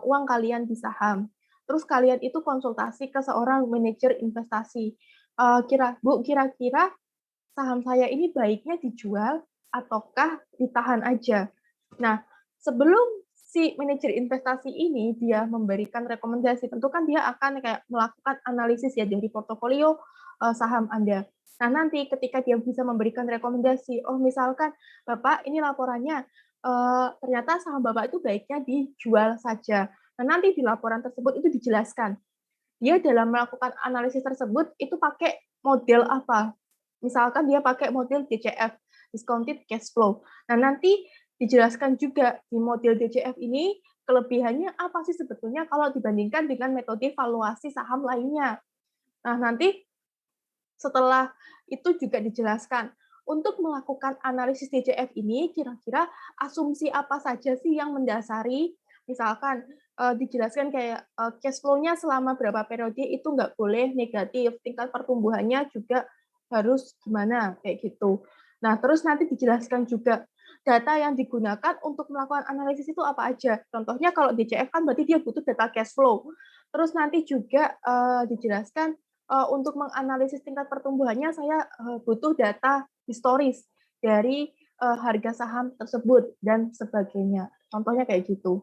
[SPEAKER 2] uang kalian di saham, terus kalian itu konsultasi ke seorang manajer investasi. Bu, kira-kira saham saya ini baiknya dijual ataukah ditahan aja. Nah, sebelum si manajer investasi ini dia memberikan rekomendasi, tentu kan dia akan kayak melakukan analisis ya dari portofolio saham Anda. Nah, nanti ketika dia bisa memberikan rekomendasi, oh misalkan Bapak ini laporannya ternyata saham Bapak itu baiknya dijual saja. Nah, nanti di laporan tersebut itu dijelaskan dia dalam melakukan analisis tersebut itu pakai model apa. Misalkan dia pakai model DCF, discounted cash flow. Nah, nanti dijelaskan juga di model DCF ini kelebihannya apa sih sebetulnya kalau dibandingkan dengan metode valuasi saham lainnya. Nah, nanti setelah itu juga dijelaskan untuk melakukan analisis DCF ini kira-kira asumsi apa saja sih yang mendasari misalkan dijelaskan kayak cash flow-nya selama berapa periode itu nggak boleh negatif, tingkat pertumbuhannya juga harus gimana kayak gitu. Nah, terus nanti dijelaskan juga data yang digunakan untuk melakukan analisis itu apa aja. Contohnya kalau DCF kan berarti dia butuh data cash flow. Terus nanti juga dijelaskan untuk menganalisis tingkat pertumbuhannya saya butuh data historis dari harga saham tersebut dan sebagainya. Contohnya kayak gitu.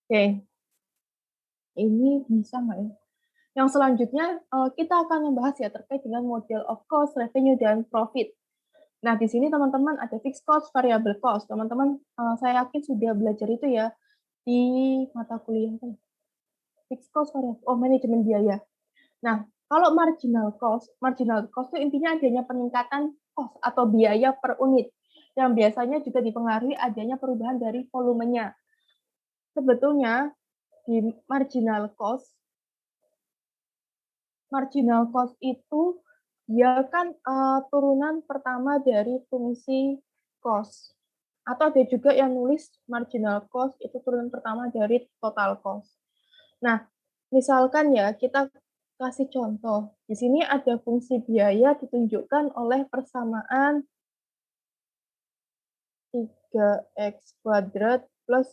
[SPEAKER 2] Oke, ini bisa nggak ya? Yang selanjutnya kita akan membahas ya terkait dengan model of cost, revenue, dan profit. Nah, di sini teman-teman ada fixed cost, variable cost. Teman-teman, saya yakin sudah belajar itu ya di mata kuliah fixed cost, variable, manajemen biaya. Nah, kalau marginal cost itu intinya adanya peningkatan cost atau biaya per unit yang biasanya juga dipengaruhi adanya perubahan dari volumenya. Sebetulnya di marginal cost itu dia kan turunan pertama dari fungsi cost. Atau ada juga yang nulis marginal cost itu turunan pertama dari total cost. Nah, misalkan ya kita kasih contoh. Di sini ada fungsi biaya ditunjukkan oleh persamaan 3x kuadrat plus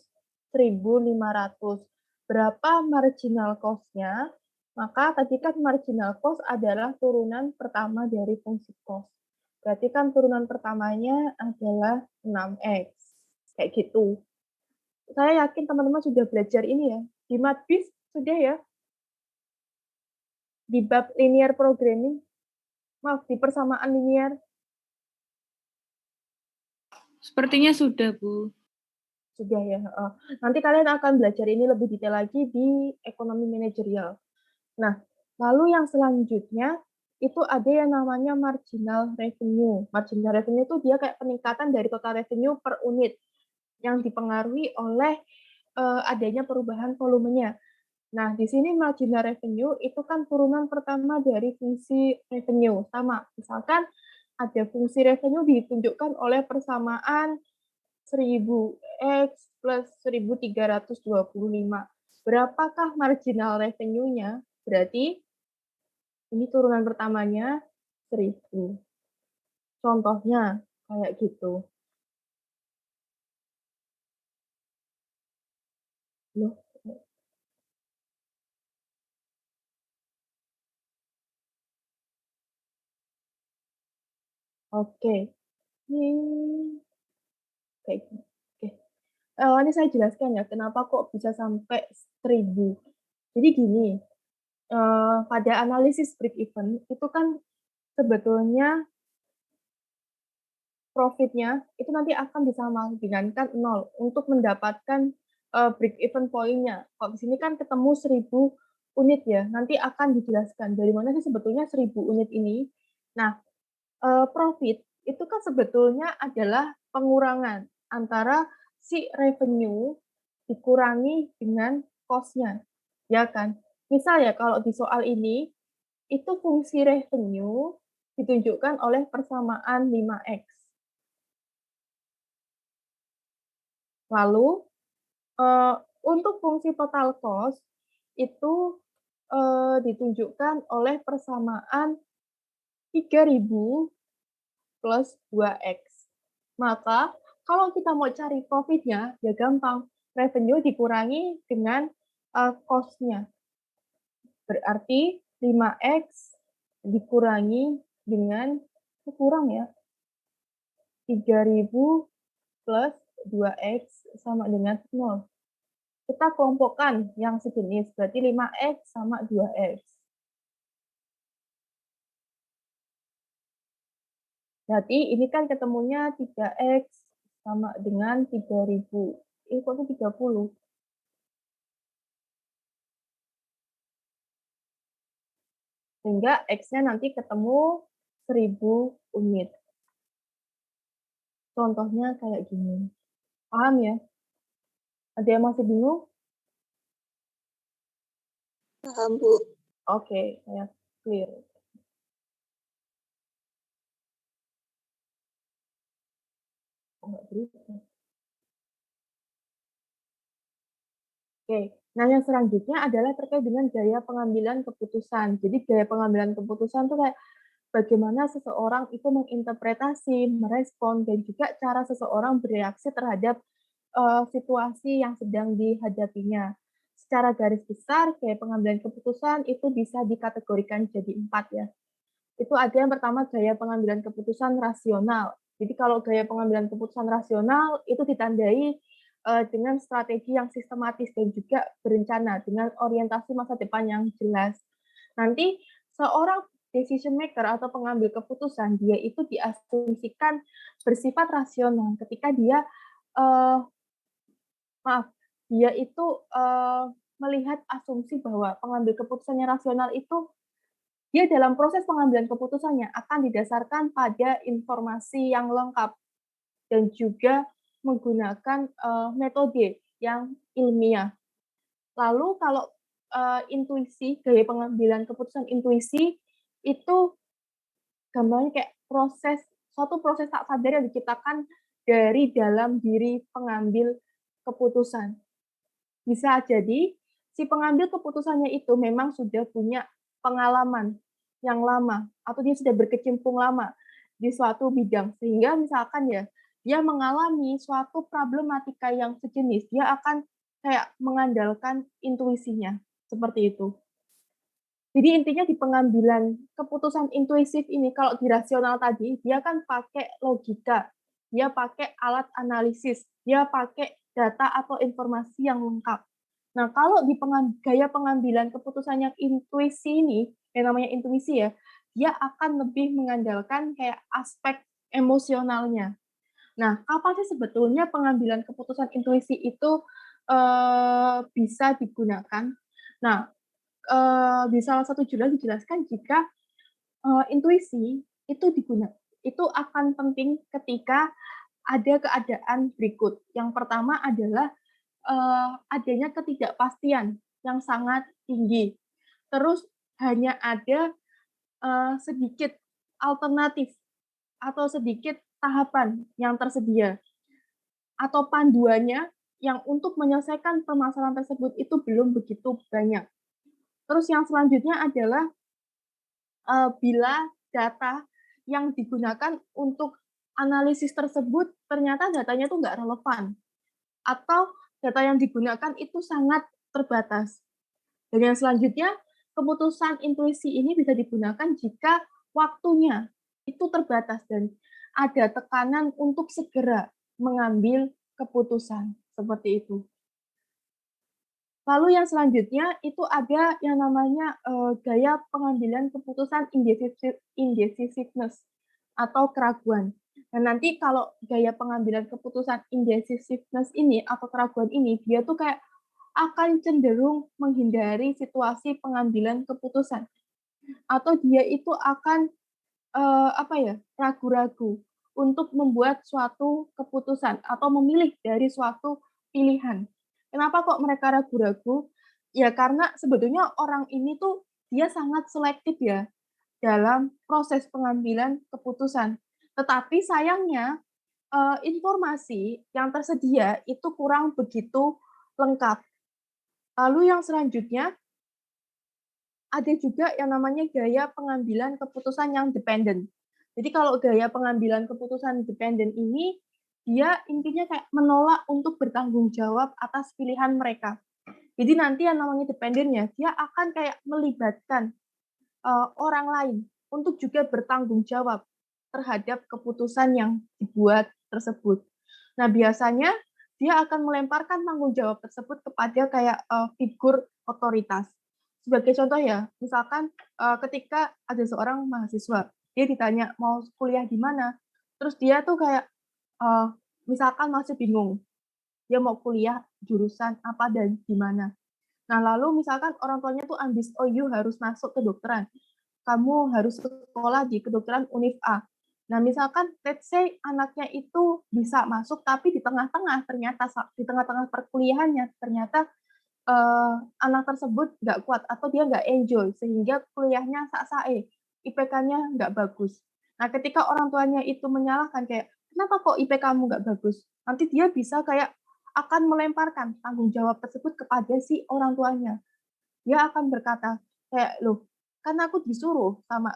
[SPEAKER 2] 1.500. Berapa marginal cost-nya? Maka tadi kan marginal cost adalah turunan pertama dari fungsi cost. Berarti kan turunan pertamanya adalah 6x. Kayak gitu. Saya yakin teman-teman sudah belajar ini ya. Di Matbis sudah ya? Di bab linear programming? Maaf, di persamaan linear.
[SPEAKER 1] Sepertinya sudah, Bu.
[SPEAKER 2] Sudah ya. Nanti kalian akan belajar ini lebih detail lagi di ekonomi manajerial. Nah, lalu yang selanjutnya itu ada yang namanya marginal revenue. Marginal revenue itu dia kayak peningkatan dari total revenue per unit yang dipengaruhi oleh adanya perubahan volumenya. Nah, di sini marginal revenue itu kan turunan pertama dari fungsi revenue. Sama, misalkan ada fungsi revenue ditunjukkan oleh persamaan 1000X plus 1325. Berapakah marginal revenue-nya? Berarti ini turunan pertamanya 1000. Contohnya kayak gitu. Loh, oke. Hmm, kayak gini. Oke. Ini saya jelaskan ya, kenapa kok bisa sampai 1000. Jadi gini, pada analisis break even itu kan sebetulnya profitnya itu nanti akan disamakan dengan 0 untuk mendapatkan break even point-nya. Kalau di sini kan ketemu 1000 unit ya, nanti akan dijelaskan dari mana sih sebetulnya 1000 unit ini. Nah, profit itu kan sebetulnya adalah pengurangan antara si revenue dikurangi dengan cost-nya, ya kan? Misal ya kalau di soal ini, itu fungsi revenue ditunjukkan oleh persamaan 5x. Lalu, untuk fungsi total cost itu, ditunjukkan oleh persamaan 3000 plus 2x. Maka kalau kita mau cari profitnya, ya gampang, revenue dikurangi dengan, cost-nya. Berarti 5x dikurangi dengan kurang ya, 3000 plus 2x sama dengan 0. Kita kelompokkan yang sejenis, berarti 5x sama 2x. Berarti ini kan ketemunya 3x sama dengan 3000. Ini kok 30? Sehingga X-nya nanti ketemu 1000 unit. Contohnya kayak gini. Paham ya? Ada yang masih bingung?
[SPEAKER 3] Paham, Bu.
[SPEAKER 2] Oke, saya clear. Enggak bisa. Oke, nah yang selanjutnya adalah terkait dengan gaya pengambilan keputusan. Jadi gaya pengambilan keputusan itu kayak bagaimana seseorang itu menginterpretasi, merespon, dan juga cara seseorang bereaksi terhadap situasi yang sedang dihadapinya. Secara garis besar, gaya pengambilan keputusan itu bisa dikategorikan jadi 4 ya. Itu ada yang pertama gaya pengambilan keputusan rasional. Jadi kalau gaya pengambilan keputusan rasional itu ditandai dengan strategi yang sistematis dan juga berencana dengan orientasi masa depan yang jelas. Nanti seorang decision maker atau pengambil keputusan dia itu diasumsikan bersifat rasional ketika dia uh, dia itu melihat asumsi bahwa pengambil keputusannya rasional itu dia dalam proses pengambilan keputusannya akan didasarkan pada informasi yang lengkap dan juga menggunakan metode yang ilmiah. Lalu kalau intuisi, gaya pengambilan keputusan intuisi itu gambarnya kayak suatu proses tak sadar yang diciptakan dari dalam diri pengambil keputusan. Bisa jadi si pengambil keputusannya itu memang sudah punya pengalaman yang lama atau dia sudah berkecimpung lama di suatu bidang sehingga misalkan ya dia mengalami suatu problematika yang sejenis, dia akan kayak mengandalkan intuisinya seperti itu. Jadi intinya di pengambilan keputusan intuisif ini kalau di rasional tadi dia kan pakai logika, dia pakai alat analisis, dia pakai data atau informasi yang lengkap. Nah, kalau di gaya pengambilan keputusan yang intuisi ini, yang namanya intuisi ya, dia akan lebih mengandalkan kayak aspek emosionalnya. Nah, kapan sih sebetulnya pengambilan keputusan intuisi itu bisa digunakan? Nah, di salah satu judul dijelaskan jika intuisi itu akan penting ketika ada keadaan berikut. Yang pertama adalah adanya ketidakpastian yang sangat tinggi. Terus hanya ada sedikit alternatif atau sedikit tahapan yang tersedia. atau panduannya yang untuk menyelesaikan permasalahan tersebut itu belum begitu banyak. Terus yang selanjutnya adalah bila data yang digunakan untuk analisis tersebut ternyata datanya tuh nggak relevan atau data yang digunakan itu sangat terbatas. Dan yang selanjutnya, keputusan intuisi ini bisa digunakan jika waktunya itu terbatas dan ada tekanan untuk segera mengambil keputusan, seperti itu. Lalu yang selanjutnya itu ada yang namanya, gaya pengambilan keputusan indecisiveness atau keraguan. Dan nanti kalau gaya pengambilan keputusan indecisiveness ini atau keraguan ini, dia tuh kayak akan cenderung menghindari situasi pengambilan keputusan, atau dia itu akan, apa ya, ragu-ragu untuk membuat suatu keputusan atau memilih dari suatu pilihan. Kenapa kok mereka ragu-ragu? Ya karena sebetulnya orang ini tuh dia sangat selektif ya dalam proses pengambilan keputusan. Tetapi sayangnya, informasi yang tersedia itu kurang begitu lengkap. Lalu yang selanjutnya ada juga yang namanya gaya pengambilan keputusan yang dependen. Jadi kalau gaya pengambilan keputusan dependen ini, dia intinya kayak menolak untuk bertanggung jawab atas pilihan mereka. Jadi nanti yang namanya dependennya, dia akan kayak melibatkan orang lain untuk juga bertanggung jawab terhadap keputusan yang dibuat tersebut. Nah, biasanya dia akan melemparkan tanggung jawab tersebut kepada kayak figur otoritas. Sebagai contoh ya, misalkan ketika ada seorang mahasiswa, dia ditanya mau kuliah di mana, terus dia tuh kayak misalkan masih bingung, dia mau kuliah jurusan apa dan di mana. Nah, lalu misalkan orang tuanya tuh ambis, oh you harus masuk kedokteran, kamu harus sekolah di kedokteran Univ A. Nah, misalkan let's say anaknya itu bisa masuk, tapi di tengah-tengah ternyata di tengah-tengah perkuliahannya ternyata anak tersebut nggak kuat atau dia nggak enjoy sehingga kuliahnya sak-sae, IPK-nya nggak bagus. Nah, ketika orang tuanya itu menyalahkan kayak, "Kenapa kok IPK-mu nggak bagus?" Nanti dia bisa kayak akan melemparkan tanggung jawab tersebut kepada si orang tuanya. Dia akan berkata kayak, "Loh, kan aku disuruh sama,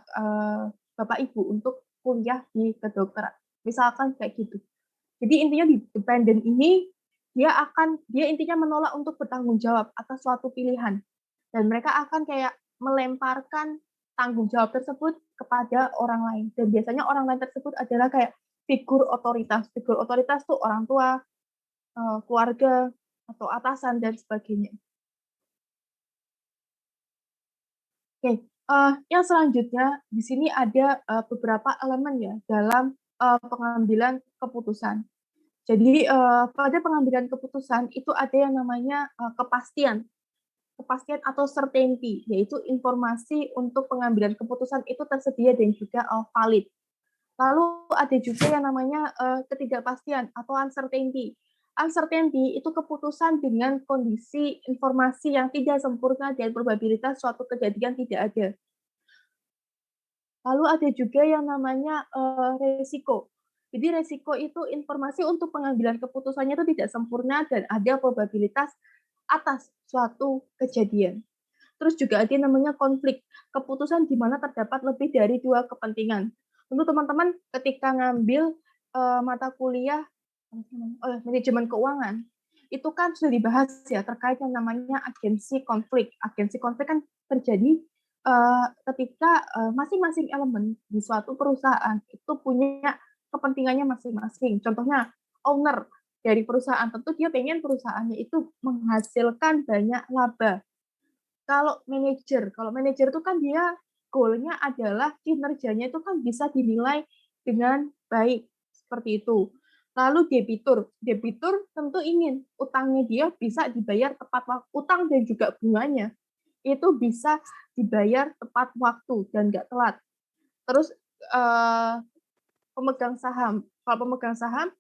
[SPEAKER 2] bapak ibu untuk kuliah di kedokteran." Misalkan kayak gitu. Jadi intinya di dependent ini, dia intinya menolak untuk bertanggung jawab atas suatu pilihan, dan mereka akan kayak melemparkan tanggung jawab tersebut kepada orang lain, dan biasanya orang lain tersebut adalah kayak figur otoritas. Figur otoritas tuh orang tua, keluarga, atau atasan dan sebagainya. Oke, yang selanjutnya di sini ada, beberapa elemen ya dalam, pengambilan keputusan. Jadi, pada pengambilan keputusan itu ada yang namanya, kepastian kepastian atau certainty, yaitu informasi untuk pengambilan keputusan itu tersedia dan juga, valid. Lalu ada juga yang namanya, ketidakpastian atau uncertainty. Uncertainty itu keputusan dengan kondisi informasi yang tidak sempurna dan probabilitas suatu kejadian tidak ada. Lalu ada juga yang namanya, resiko. Jadi resiko itu informasi untuk pengambilan keputusannya itu tidak sempurna dan ada probabilitas atas suatu kejadian. Terus juga ada yang namanya konflik, keputusan di mana terdapat lebih dari 2 kepentingan. Untuk teman-teman ketika ngambil, mata kuliah, manajemen keuangan, itu kan sudah dibahas ya terkait yang namanya agensi konflik. Agensi konflik kan terjadi, ketika, masing-masing elemen di suatu perusahaan itu punya kepentingannya masing-masing. Contohnya owner dari perusahaan, tentu dia pengen perusahaannya itu menghasilkan banyak laba. Kalau manajer itu kan dia goal-nya adalah kinerjanya itu kan bisa dinilai dengan baik, seperti itu. Lalu debitur, debitur tentu ingin utangnya dia bisa dibayar tepat waktu, utang dan juga bunganya itu bisa dibayar tepat waktu dan nggak telat. Terus, eee, pemegang saham, kalau pemegang saham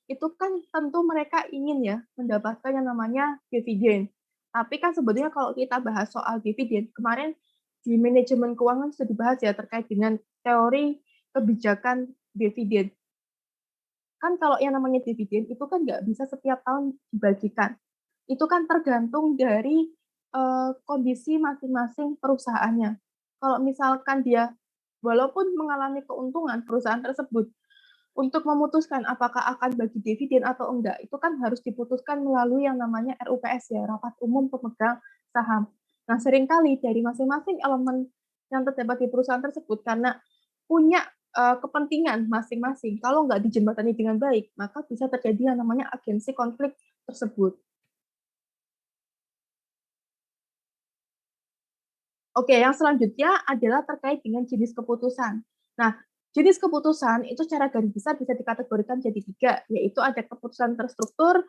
[SPEAKER 2] itu kan tentu mereka ingin ya mendapatkan yang namanya dividen. Tapi kan sebetulnya kalau kita bahas soal dividen, kemarin di manajemen keuangan sudah dibahas ya terkait dengan teori kebijakan dividen. kan kalau yang namanya dividen itu kan nggak bisa setiap tahun dibagikan. Itu kan tergantung dari kondisi masing-masing perusahaannya. Kalau misalkan dia walaupun mengalami keuntungan perusahaan tersebut untuk memutuskan apakah akan bagi dividen atau enggak, itu kan harus diputuskan melalui yang namanya RUPS ya, Rapat Umum Pemegang Saham. Nah, seringkali dari masing-masing elemen yang terdapat di perusahaan tersebut karena punya kepentingan masing-masing, kalau nggak dijembatani dengan baik, maka bisa terjadi yang namanya agensi konflik tersebut. Oke, yang selanjutnya adalah terkait dengan jenis keputusan. Nah, jenis keputusan itu secara garis besar bisa dikategorikan jadi 3, yaitu ada keputusan terstruktur,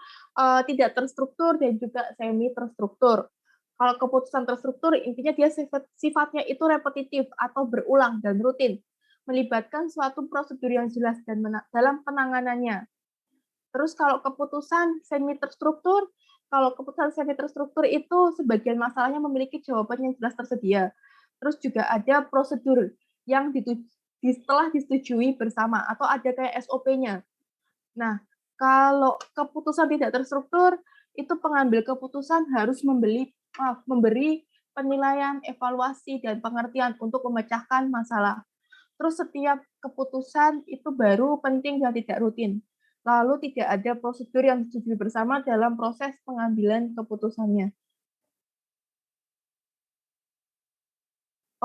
[SPEAKER 2] tidak terstruktur, dan juga semi terstruktur. Kalau keputusan terstruktur, intinya dia sifatnya itu repetitif atau berulang dan rutin, melibatkan suatu prosedur yang jelas dan dalam penanganannya. Terus kalau keputusan semi terstruktur itu sebagian masalahnya memiliki jawaban yang jelas tersedia. Terus juga ada prosedur yang setelah disetujui bersama atau ada kayak SOP-nya. Nah, kalau keputusan tidak terstruktur, itu pengambil keputusan harus memberi penilaian, evaluasi, dan pengertian untuk memecahkan masalah. Terus setiap keputusan itu baru penting dan tidak rutin. Lalu tidak ada prosedur yang disetujui bersama dalam proses pengambilan keputusannya.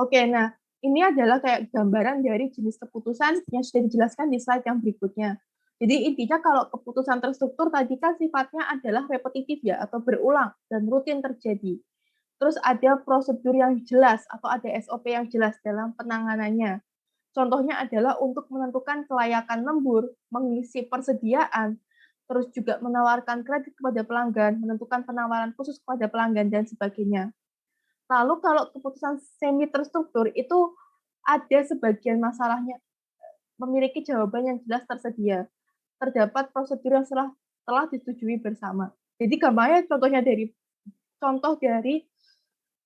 [SPEAKER 2] Oke, nah ini adalah kayak gambaran dari jenis keputusan yang sudah dijelaskan di slide yang berikutnya. Jadi intinya kalau keputusan terstruktur tadi kan sifatnya adalah repetitif ya atau berulang dan rutin terjadi. Terus ada prosedur yang jelas atau ada SOP yang jelas dalam penanganannya. Contohnya adalah untuk menentukan kelayakan lembur, mengisi persediaan, terus juga menawarkan kredit kepada pelanggan, menentukan penawaran khusus kepada pelanggan, dan sebagainya. Lalu kalau keputusan semi terstruktur itu ada sebagian masalahnya memiliki jawaban yang jelas tersedia. Terdapat prosedur yang telah disetujui bersama. Jadi gampangnya contoh dari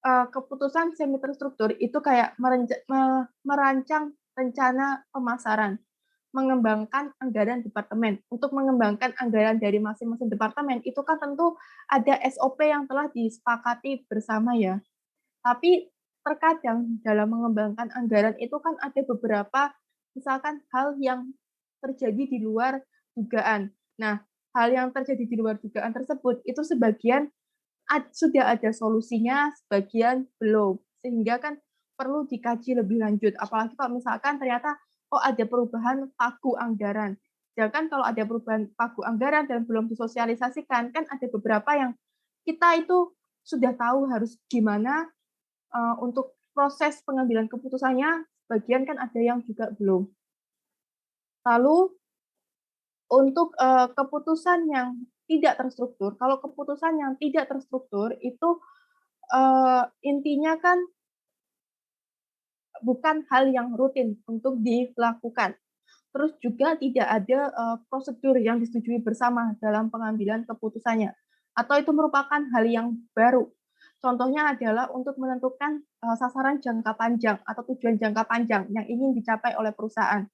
[SPEAKER 2] keputusan semi terstruktur itu kayak merancang rencana pemasaran, mengembangkan anggaran departemen. Untuk mengembangkan anggaran dari masing-masing departemen itu kan tentu ada SOP yang telah disepakati bersama ya. Tapi terkadang dalam mengembangkan anggaran itu kan ada beberapa misalkan hal yang terjadi di luar dugaan. Nah, hal yang terjadi di luar dugaan tersebut itu sebagian sudah ada solusinya, sebagian belum. Sehingga kan perlu dikaji lebih lanjut. Apalagi kalau misalkan ternyata ada perubahan pagu anggaran. Sedangkan kalau ada perubahan pagu anggaran dan belum disosialisasikan, kan ada beberapa yang kita itu sudah tahu harus gimana untuk proses pengambilan keputusannya, sebagian kan ada yang juga belum. Lalu untuk keputusan yang tidak terstruktur, kalau keputusan yang tidak terstruktur itu intinya kan bukan hal yang rutin untuk dilakukan. Terus juga tidak ada prosedur yang disetujui bersama dalam pengambilan keputusannya, atau itu merupakan hal yang baru. Contohnya adalah untuk menentukan sasaran jangka panjang atau tujuan jangka panjang yang ingin dicapai oleh perusahaan,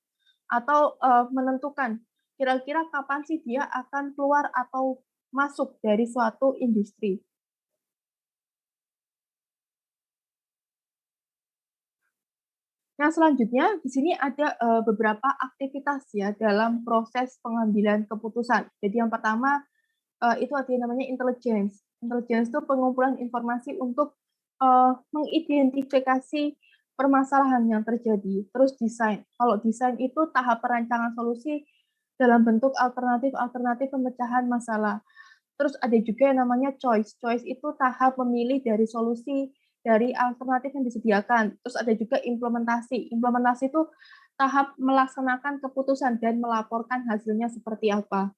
[SPEAKER 2] atau menentukan kira-kira kapan sih dia akan keluar atau masuk dari suatu industri. Nah, selanjutnya di sini ada beberapa aktivitas ya dalam proses pengambilan keputusan. Jadi yang pertama itu ada yang namanya intelligence. Intelligence itu pengumpulan informasi untuk mengidentifikasi permasalahan yang terjadi. Terus desain. Kalau desain itu tahap perancangan solusi dalam bentuk alternatif-alternatif pemecahan masalah. Terus ada juga yang namanya choice. Choice itu tahap memilih dari solusi dari alternatif yang disediakan. Terus ada juga implementasi. Implementasi itu tahap melaksanakan keputusan dan melaporkan hasilnya seperti apa.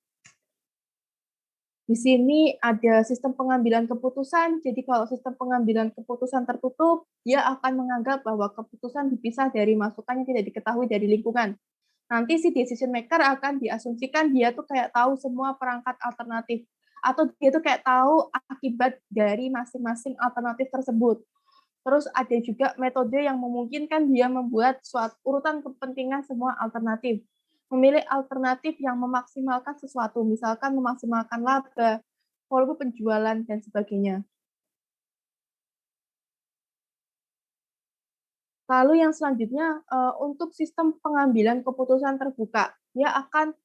[SPEAKER 2] Di sini ada sistem pengambilan keputusan. Jadi kalau sistem pengambilan keputusan tertutup, dia akan menganggap bahwa keputusan dipisah dari masukan yang tidak diketahui dari lingkungan. Nanti si decision maker akan diasumsikan dia tuh kayak tahu semua perangkat alternatif atau dia tuh kayak tahu akibat dari masing-masing alternatif tersebut. Terus ada juga metode yang memungkinkan dia membuat suatu urutan kepentingan semua alternatif. memilih alternatif yang memaksimalkan sesuatu, misalkan memaksimalkan laba, volume penjualan, dan sebagainya. Lalu yang selanjutnya, untuk sistem pengambilan keputusan terbuka, dia akan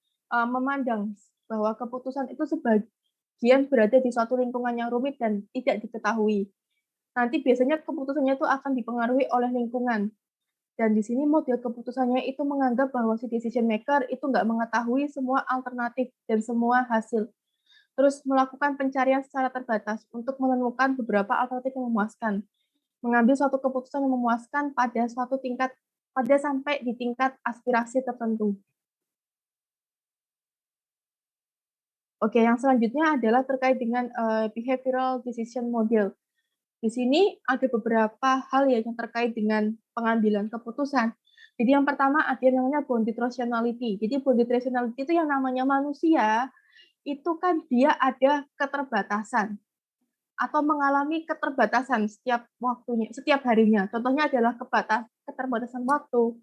[SPEAKER 2] memandang bahwa keputusan itu sebagian berada di suatu lingkungan yang rumit dan tidak diketahui. Nanti biasanya keputusannya itu akan dipengaruhi oleh lingkungan. Dan di sini model keputusannya itu menganggap bahwa si decision maker itu nggak mengetahui semua alternatif dan semua hasil. Terus melakukan pencarian secara terbatas untuk menemukan beberapa alternatif yang memuaskan. Mengambil suatu keputusan yang memuaskan pada sampai di tingkat aspirasi tertentu. Oke, yang selanjutnya adalah terkait dengan behavioral decision model. Di sini ada beberapa hal ya yang terkait dengan pengambilan keputusan. Jadi yang pertama ada yang namanya bounded rationality. Jadi bounded rationality itu yang namanya manusia, itu kan dia ada keterbatasan atau mengalami keterbatasan setiap harinya. Contohnya adalah keterbatasan waktu,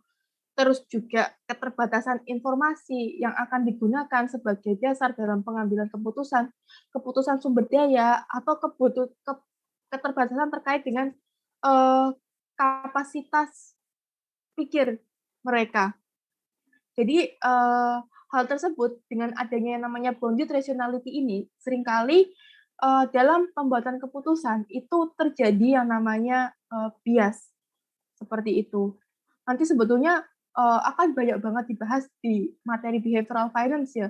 [SPEAKER 2] terus juga keterbatasan informasi yang akan digunakan sebagai dasar dalam pengambilan keputusan, keputusan sumber daya, atau keterbatasan terkait dengan kapasitas pikir mereka. Jadi hal tersebut dengan adanya yang namanya bounded rationality ini seringkali dalam pembuatan keputusan itu terjadi yang namanya bias seperti itu. Nanti sebetulnya akan banyak banget dibahas di materi behavioral finance ya,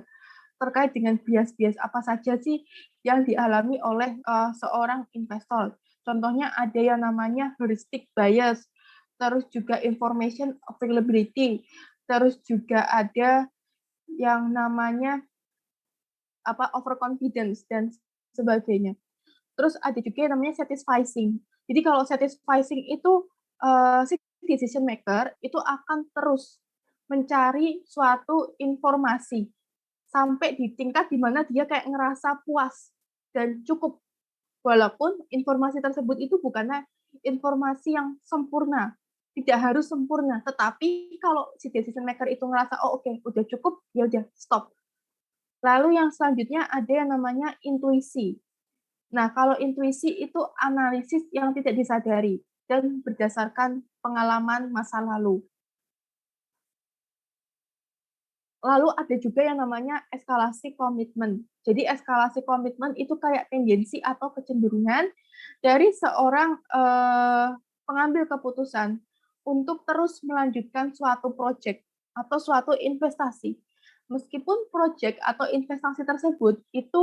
[SPEAKER 2] terkait dengan bias-bias apa saja sih yang dialami oleh seorang investor. Contohnya ada yang namanya heuristic bias, terus juga information availability, terus juga ada yang namanya overconfidence dan sebagainya. Terus ada juga yang namanya satisficing. Jadi kalau satisficing itu si decision maker itu akan terus mencari suatu informasi sampai di tingkat di mana dia kayak ngerasa puas dan cukup. Walaupun informasi tersebut itu bukannya informasi yang sempurna, tidak harus sempurna, tetapi kalau si decision maker itu ngerasa, oh oke, udah cukup, ya udah stop. Lalu yang selanjutnya ada yang namanya intuisi. Nah, kalau intuisi itu analisis yang tidak disadari dan berdasarkan pengalaman masa lalu. Lalu ada juga yang namanya eskalasi komitmen. Jadi eskalasi komitmen itu kayak tendensi atau kecenderungan dari seorang pengambil keputusan untuk terus melanjutkan suatu proyek atau suatu investasi. Meskipun proyek atau investasi tersebut itu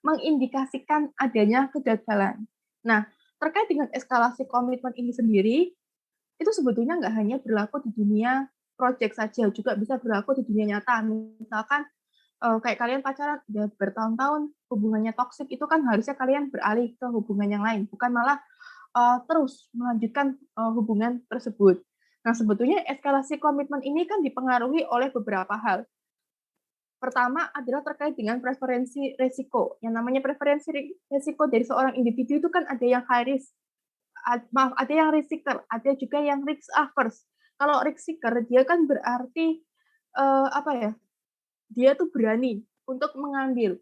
[SPEAKER 2] mengindikasikan adanya kegagalan. Nah, terkait dengan eskalasi komitmen ini sendiri, itu sebetulnya nggak hanya berlaku di dunia project saja, juga bisa berlaku di dunia nyata. Misalkan kayak kalian pacaran udah bertahun-tahun, hubungannya toksik, itu kan harusnya kalian beralih ke hubungan yang lain, bukan malah terus melanjutkan hubungan tersebut. Nah, sebetulnya eskalasi komitmen ini kan dipengaruhi oleh beberapa hal. Pertama adalah terkait dengan preferensi resiko. Yang namanya preferensi resiko dari seorang individu itu kan ada yang high risk, ada yang risk seeker, ada juga yang risk averse. Kalau risk seeker dia kan berarti apa ya? Dia tuh berani untuk mengambil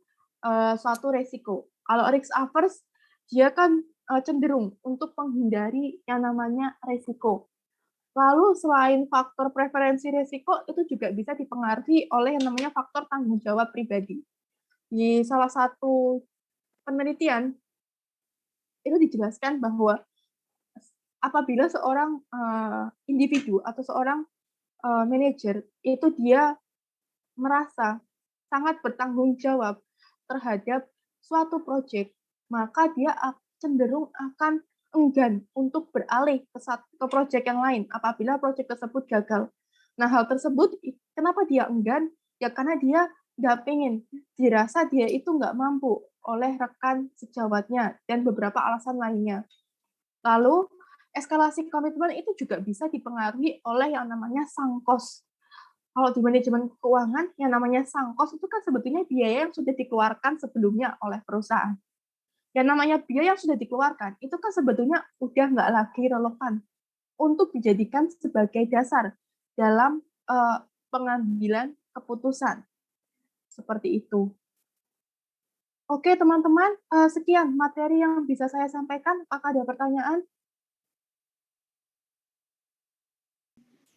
[SPEAKER 2] suatu resiko. Kalau risk averse dia kan cenderung untuk menghindari yang namanya resiko. Lalu selain faktor preferensi resiko itu juga bisa dipengaruhi oleh yang namanya faktor tanggung jawab pribadi. Di salah satu penelitian itu dijelaskan bahwa apabila seorang individu atau seorang manajer itu dia merasa sangat bertanggung jawab terhadap suatu proyek, maka dia cenderung akan enggan untuk beralih ke proyek yang lain apabila proyek tersebut gagal. Nah, hal tersebut kenapa dia enggan? Ya karena dia nggak pengen, dirasa dia itu nggak mampu oleh rekan sejawatnya dan beberapa alasan lainnya. Lalu, eskalasi komitmen itu juga bisa dipengaruhi oleh yang namanya sunk cost. Kalau di manajemen keuangan, yang namanya sunk cost itu kan sebetulnya biaya yang sudah dikeluarkan sebelumnya oleh perusahaan. Yang namanya biaya yang sudah dikeluarkan, itu kan sebetulnya udah nggak lagi relevan untuk dijadikan sebagai dasar dalam pengambilan keputusan. Seperti itu. Oke, teman-teman, sekian materi yang bisa saya sampaikan. Apakah ada pertanyaan?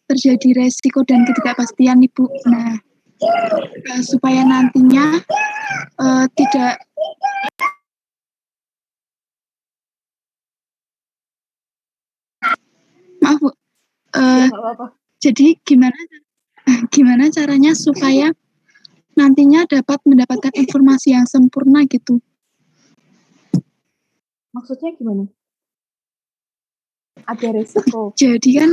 [SPEAKER 3] Terjadi resiko dan ketidakpastian, Ibu. Nah, supaya nantinya tidak maaf Bu,
[SPEAKER 2] Ya, nggak apa-apa.
[SPEAKER 3] jadi gimana caranya supaya nantinya dapat mendapatkan informasi yang sempurna gitu?
[SPEAKER 2] Maksudnya gimana? Ada resiko.
[SPEAKER 3] Jadi kan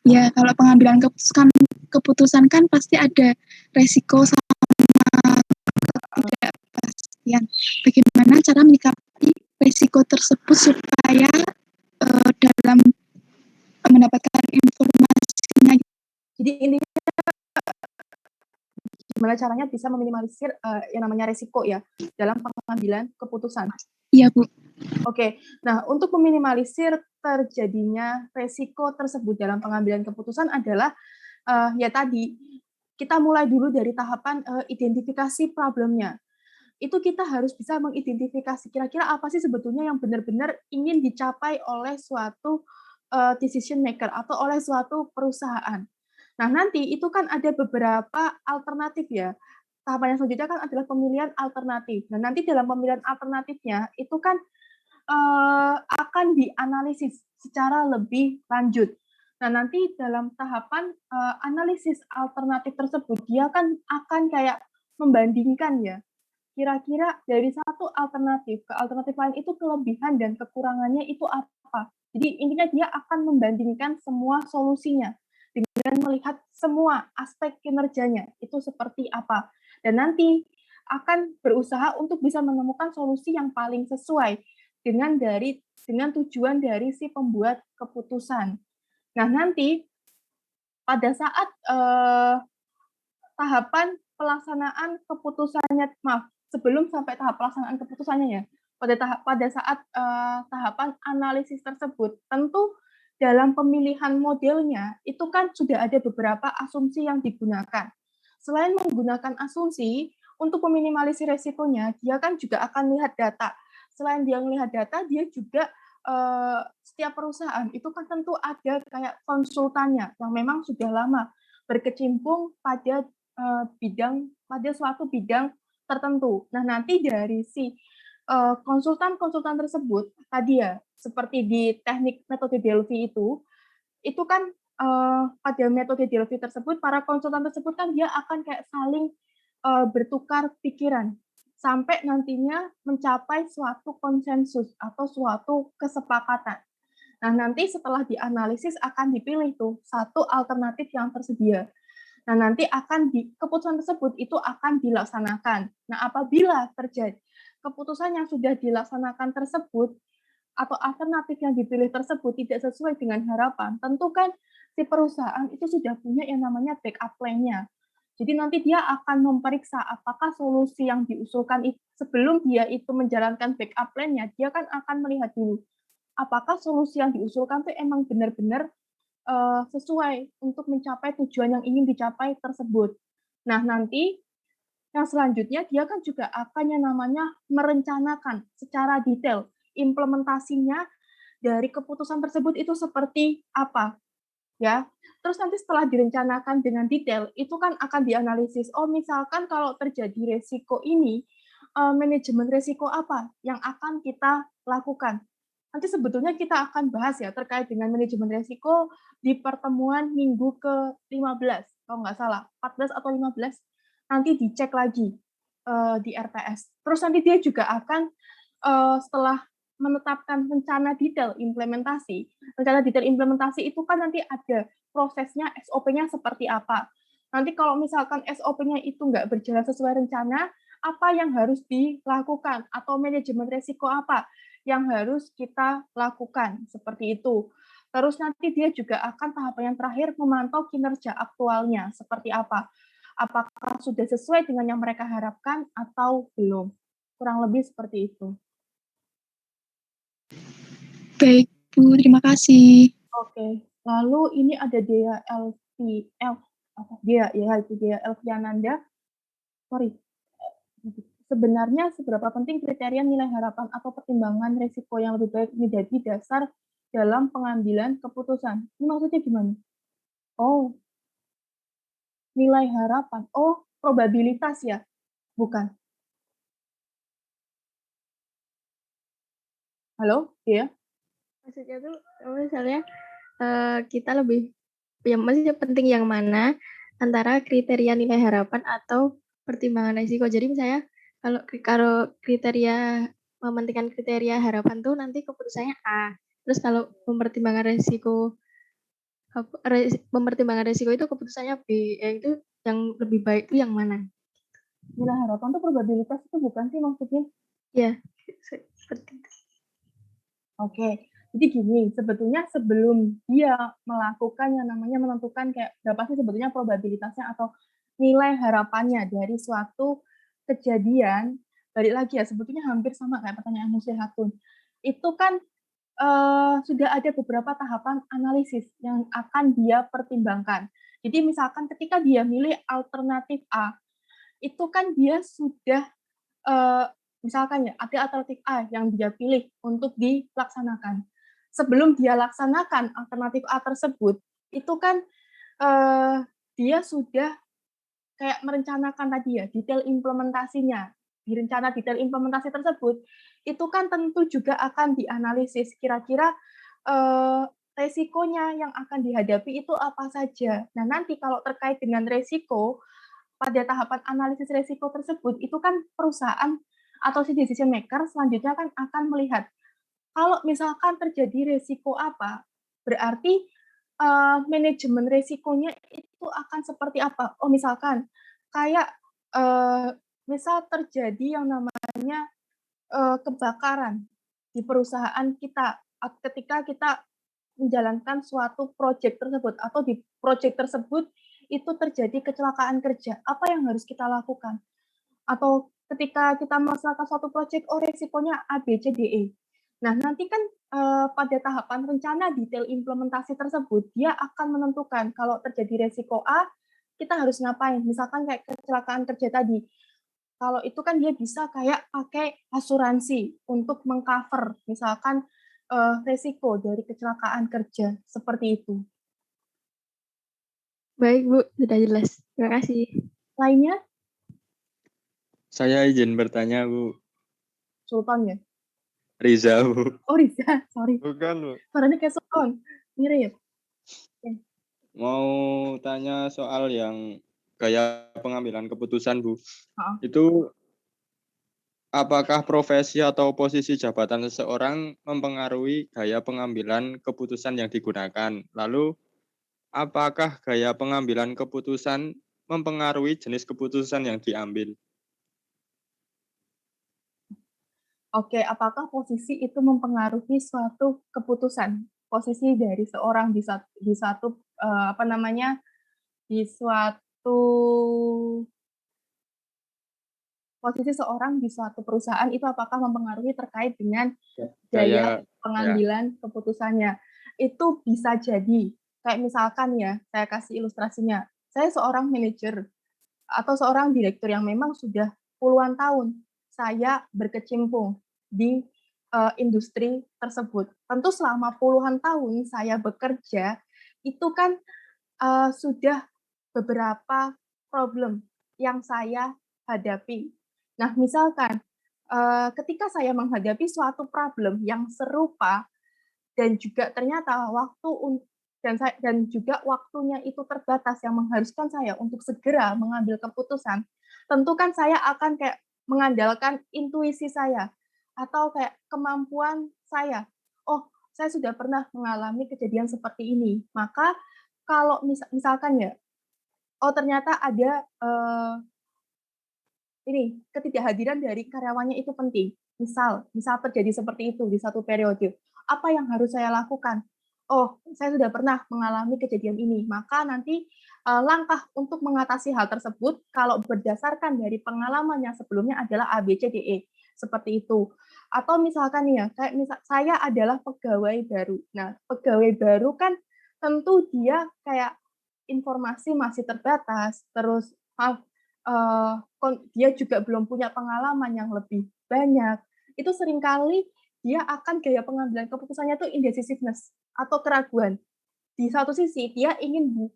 [SPEAKER 3] ya kalau pengambilan keputusan kan pasti ada resiko sama ketidakpastian. Bagaimana cara menyikapi resiko tersebut supaya dalam mendapatkan informasinya?
[SPEAKER 2] Jadi intinya gimana caranya bisa meminimalisir yang namanya resiko ya dalam pengambilan keputusan.
[SPEAKER 3] Iya, Bu.
[SPEAKER 2] Oke, nah untuk meminimalisir terjadinya resiko tersebut dalam pengambilan keputusan adalah ya tadi kita mulai dulu dari tahapan identifikasi problemnya. Itu kita harus bisa mengidentifikasi kira-kira apa sih sebetulnya yang benar-benar ingin dicapai oleh suatu decision maker atau oleh suatu perusahaan. Nah, nanti itu kan ada beberapa alternatif ya. Tahapan yang selanjutnya kan adalah pemilihan alternatif. Nah, nanti dalam pemilihan alternatifnya itu kan akan dianalisis secara lebih lanjut. Nah, nanti dalam tahapan analisis alternatif tersebut, dia kan akan kayak membandingkan ya, kira-kira dari satu alternatif ke alternatif lain itu kelebihan dan kekurangannya itu apa. Jadi intinya dia akan membandingkan semua solusinya dengan melihat semua aspek kinerjanya itu seperti apa. Dan nanti akan berusaha untuk bisa menemukan solusi yang paling sesuai dengan tujuan dari si pembuat keputusan. Nah, nanti pada saat tahapan pelaksanaan keputusannya, sebelum sampai tahap pelaksanaan keputusannya ya, pada saat tahapan analisis tersebut, tentu dalam pemilihan modelnya itu kan sudah ada beberapa asumsi yang digunakan. Selain menggunakan asumsi, untuk meminimalisir resikonya, dia kan juga akan melihat data. Selain dia melihat data, dia juga setiap perusahaan itu kan tentu ada kayak konsultannya yang memang sudah lama berkecimpung pada suatu bidang tertentu. Nah, nanti dari si konsultan-konsultan tersebut tadi ya, seperti di teknik metode Delphi itu kan pada metode Delphi tersebut para konsultan tersebut kan dia akan kayak saling bertukar pikiran sampai nantinya mencapai suatu konsensus atau suatu kesepakatan. Nah, nanti setelah dianalisis akan dipilih tuh satu alternatif yang tersedia. Nah, nanti keputusan tersebut itu akan dilaksanakan. Nah, apabila terjadi keputusan yang sudah dilaksanakan tersebut atau alternatif yang dipilih tersebut tidak sesuai dengan harapan, tentu kan si perusahaan itu sudah punya yang namanya backup plan-nya. Jadi nanti dia akan memeriksa apakah solusi yang diusulkan sebelum dia itu menjalankan backup plan-nya, dia kan akan melihat dulu apakah solusi yang diusulkan itu emang benar-benar sesuai untuk mencapai tujuan yang ingin dicapai tersebut. Nah, nanti yang selanjutnya dia kan juga akan yang namanya merencanakan secara detail implementasinya dari keputusan tersebut itu seperti apa, ya. Terus nanti setelah direncanakan dengan detail, itu kan akan dianalisis. Oh, misalkan kalau terjadi resiko ini, manajemen resiko apa yang akan kita lakukan? Nanti sebetulnya kita akan bahas ya terkait dengan manajemen resiko di pertemuan minggu ke-15, kalau nggak salah, 14 atau 15, nanti dicek lagi di RTS. Terus nanti dia juga akan setelah menetapkan rencana detail implementasi itu kan nanti ada prosesnya, SOP-nya seperti apa. Nanti kalau misalkan SOP-nya itu nggak berjalan sesuai rencana, apa yang harus dilakukan atau manajemen resiko apa yang harus kita lakukan, seperti itu. Terus nanti dia juga akan tahapan yang terakhir memantau kinerja aktualnya, seperti apa. Apakah sudah sesuai dengan yang mereka harapkan atau belum. Kurang lebih seperti itu.
[SPEAKER 3] Baik, Bu. Terima kasih.
[SPEAKER 2] Oke. Lalu ini ada DLPL. itu dia Elviananda. Sorry. Sebenarnya seberapa penting kriteria nilai harapan atau pertimbangan risiko yang lebih baik menjadi dasar dalam pengambilan keputusan. Ini maksudnya gimana? Oh, nilai harapan. Oh, probabilitas ya? Bukan. Halo? Iya?
[SPEAKER 4] Maksudnya tuh misalnya kita lebih yang maksudnya penting yang mana antara kriteria nilai harapan atau pertimbangan risiko. Jadi misalnya kalau kriteria mementingkan kriteria harapan tuh nanti keputusannya A. Terus kalau mempertimbangkan risiko itu keputusannya B. Itu yang lebih baik itu yang mana?
[SPEAKER 2] Nilai harapan tuh probabilitas itu bukan sih maksudnya?
[SPEAKER 4] Ya, seperti itu.
[SPEAKER 2] Oke. Jadi gini, sebetulnya sebelum dia melakukan yang namanya menentukan kayak berapa sih sebetulnya probabilitasnya atau nilai harapannya dari suatu kejadian, balik lagi ya, sebetulnya hampir sama kayak pertanyaan Muslihatun. Itu kan sudah ada beberapa tahapan analisis yang akan dia pertimbangkan. Jadi misalkan ketika dia milih alternatif A, itu kan dia sudah misalkan ya ada alternatif A yang dia pilih untuk dilaksanakan. Sebelum dia laksanakan alternatif A tersebut, itu kan dia sudah kayak merencanakan tadi ya, detail implementasinya. Di rencana detail implementasi tersebut, itu kan tentu juga akan dianalisis kira-kira resikonya yang akan dihadapi itu apa saja. Nah, nanti kalau terkait dengan resiko, pada tahapan analisis resiko tersebut, itu kan perusahaan atau si decision maker selanjutnya kan akan melihat kalau misalkan terjadi resiko apa, berarti manajemen resikonya itu akan seperti apa. Oh, misalkan kayak misal terjadi yang namanya kebakaran di perusahaan kita ketika kita menjalankan suatu proyek tersebut atau di proyek tersebut itu terjadi kecelakaan kerja. Apa yang harus kita lakukan? Atau ketika kita melaksanakan suatu proyek, oh resikonya A, B, C, D, E. Nah, nanti kan pada tahapan rencana detail implementasi tersebut, dia akan menentukan kalau terjadi resiko A, kita harus ngapain. Misalkan kayak kecelakaan kerja tadi. Kalau itu kan dia bisa kayak pakai asuransi untuk mengcover, misalkan resiko dari kecelakaan kerja, seperti itu.
[SPEAKER 4] Baik, Bu. Sudah jelas. Terima kasih.
[SPEAKER 2] Lainnya?
[SPEAKER 5] Saya izin bertanya, Bu.
[SPEAKER 2] Sultan ya?
[SPEAKER 5] Riza, Bu.
[SPEAKER 2] Oh, Riza, sorry.
[SPEAKER 5] Bukan, Bu.
[SPEAKER 2] Suaranya kayak Sultan. Mirip.
[SPEAKER 5] Mau tanya soal yang gaya pengambilan keputusan, Bu.
[SPEAKER 2] Ha.
[SPEAKER 5] Itu apakah profesi atau posisi jabatan seseorang mempengaruhi gaya pengambilan keputusan yang digunakan? Lalu, apakah gaya pengambilan keputusan mempengaruhi jenis keputusan yang diambil?
[SPEAKER 2] Oke, apakah posisi itu mempengaruhi suatu keputusan? Posisi dari seorang di suatu di suatu posisi seorang di suatu perusahaan itu apakah mempengaruhi terkait dengan gaya pengambilan keputusannya? Itu bisa jadi kayak misalkan ya, saya kasih ilustrasinya. Saya seorang manajer atau seorang direktur yang memang sudah puluhan tahun saya berkecimpung di industri tersebut. Tentu selama puluhan tahun saya bekerja, itu kan sudah beberapa problem yang saya hadapi. Nah, misalkan ketika saya menghadapi suatu problem yang serupa dan juga ternyata dan juga waktunya itu terbatas yang mengharuskan saya untuk segera mengambil keputusan, tentu kan saya akan kayak mengandalkan intuisi saya atau kayak kemampuan saya. Oh, saya sudah pernah mengalami kejadian seperti ini. Maka kalau misalkan ya, oh ternyata ada ketidakhadiran dari karyawannya itu penting. Misal terjadi seperti itu di satu periode. Apa yang harus saya lakukan? Oh, saya sudah pernah mengalami kejadian ini. Maka nanti langkah untuk mengatasi hal tersebut kalau berdasarkan dari pengalaman yang sebelumnya adalah A, B, C, D, E. Seperti itu. Atau misalkan ya, kayak saya adalah pegawai baru. Nah, pegawai baru kan tentu dia kayak informasi masih terbatas, terus dia juga belum punya pengalaman yang lebih banyak, itu seringkali dia akan gaya pengambilan keputusannya tuh indecisiveness atau keraguan. Di satu sisi dia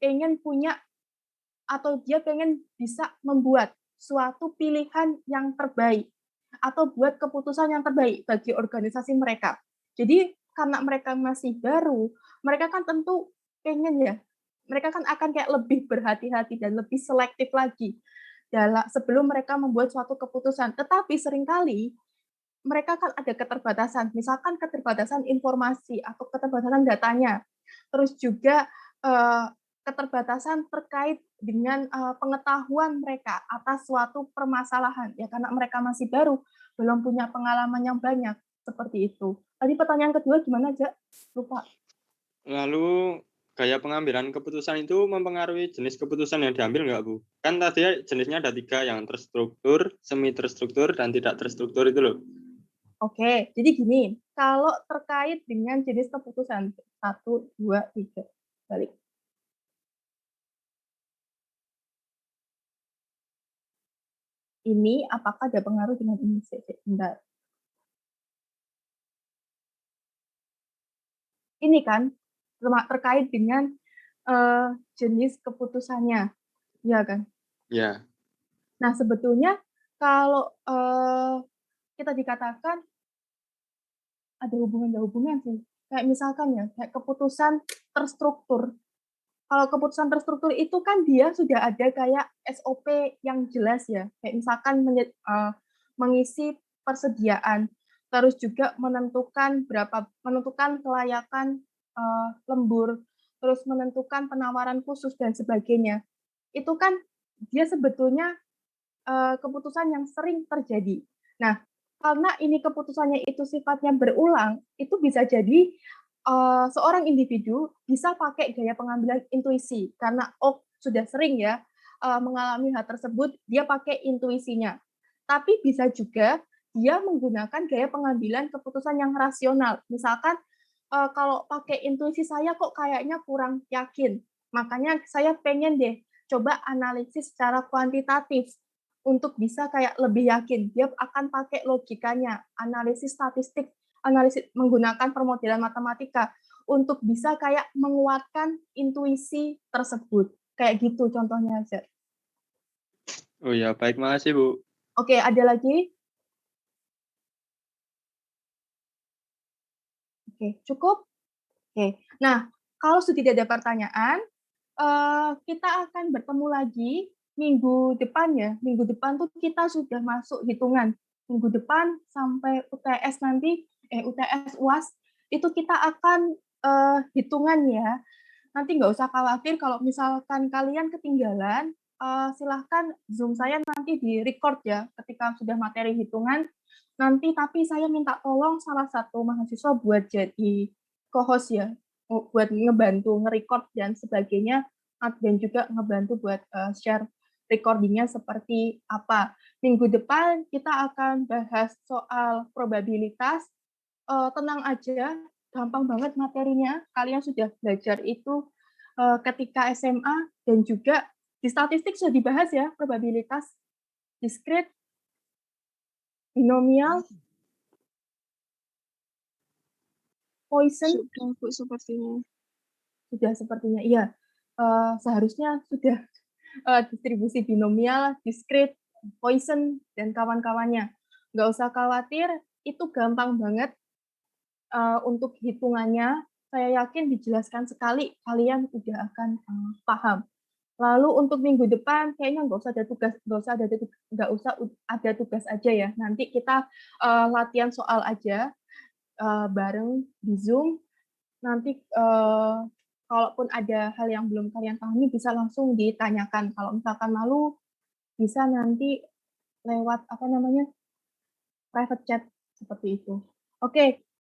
[SPEAKER 2] pengen punya atau dia pengen bisa membuat suatu pilihan yang terbaik atau buat keputusan yang terbaik bagi organisasi mereka. Jadi karena mereka masih baru, mereka kan tentu pengen ya, mereka kan akan kayak lebih berhati-hati dan lebih selektif lagi sebelum mereka membuat suatu keputusan. Tetapi seringkali mereka kan ada keterbatasan, misalkan keterbatasan informasi atau keterbatasan datanya, terus juga keterbatasan terkait dengan pengetahuan mereka atas suatu permasalahan, ya karena mereka masih baru, belum punya pengalaman yang banyak, seperti itu. Tadi pertanyaan kedua gimana, Ja? Lupa.
[SPEAKER 5] Lalu gaya pengambilan keputusan itu mempengaruhi jenis keputusan yang diambil nggak, Bu? Kan tadi jenisnya ada 3, yang terstruktur, semi terstruktur, dan tidak terstruktur itu loh.
[SPEAKER 2] Oke, jadi gini, kalau terkait dengan jenis keputusan, 1, 2, 3, balik. Ini apakah ada pengaruh dengan ini? Bentar. Ini kan terkait dengan jenis keputusannya, ya kan?
[SPEAKER 5] Ya.
[SPEAKER 2] Nah, sebetulnya kalau kita dikatakan ada hubungan sih. Kayak misalkan ya, kayak keputusan terstruktur. Kalau keputusan terstruktur itu kan dia sudah ada kayak SOP yang jelas ya. Kayak misalkan mengisi persediaan, terus juga menentukan kelayakan lembur, terus menentukan penawaran khusus dan sebagainya. Itu kan dia sebetulnya keputusan yang sering terjadi. Nah, karena ini keputusannya itu sifatnya berulang, itu bisa jadi seorang individu bisa pakai gaya pengambilan intuisi karena sudah sering ya mengalami hal tersebut, dia pakai intuisinya. Tapi bisa juga dia menggunakan gaya pengambilan keputusan yang rasional. Misalkan kalau pakai intuisi saya kok kayaknya kurang yakin, makanya saya pengen deh coba analisis secara kuantitatif untuk bisa kayak lebih yakin. Dia akan pakai logikanya, analisis statistik, analisis menggunakan permodelan matematika untuk bisa kayak menguatkan intuisi tersebut. Kayak gitu contohnya aja.
[SPEAKER 5] Oh ya, baik, makasih, Bu.
[SPEAKER 2] Oke, ada lagi? Oke, cukup? Oke. Nah, kalau sudah tidak ada pertanyaan, kita akan bertemu lagi minggu depan ya. Minggu depan tuh kita sudah masuk hitungan. Minggu depan sampai UTS nanti, UTS UAS, itu kita akan hitungan ya. Nanti nggak usah khawatir kalau misalkan kalian ketinggalan, silahkan Zoom saya nanti di-record ya ketika sudah materi hitungan. Nanti tapi saya minta tolong salah satu mahasiswa buat jadi co-host ya, buat ngebantu nge-record dan sebagainya, dan juga ngebantu buat share recordingnya seperti apa. Minggu depan kita akan bahas soal probabilitas. Tenang aja, gampang banget materinya. Kalian sudah belajar itu ketika SMA dan juga di statistik sudah dibahas ya, probabilitas, discrete, binomial, Poisson.
[SPEAKER 3] Sudah, Bu, sepertinya.
[SPEAKER 2] Sudah sepertinya, iya. Seharusnya sudah distribusi binomial, discrete, Poisson, dan kawan-kawannya. Nggak usah khawatir, itu gampang banget untuk hitungannya. Saya yakin dijelaskan sekali, kalian udah akan paham. Lalu untuk minggu depan, kayaknya nggak usah ada tugas aja ya. Nanti kita latihan soal aja bareng di Zoom. Nanti kalaupun ada hal yang belum kalian pahami bisa langsung ditanyakan. Kalau misalkan malu bisa nanti lewat private chat seperti itu. Oke,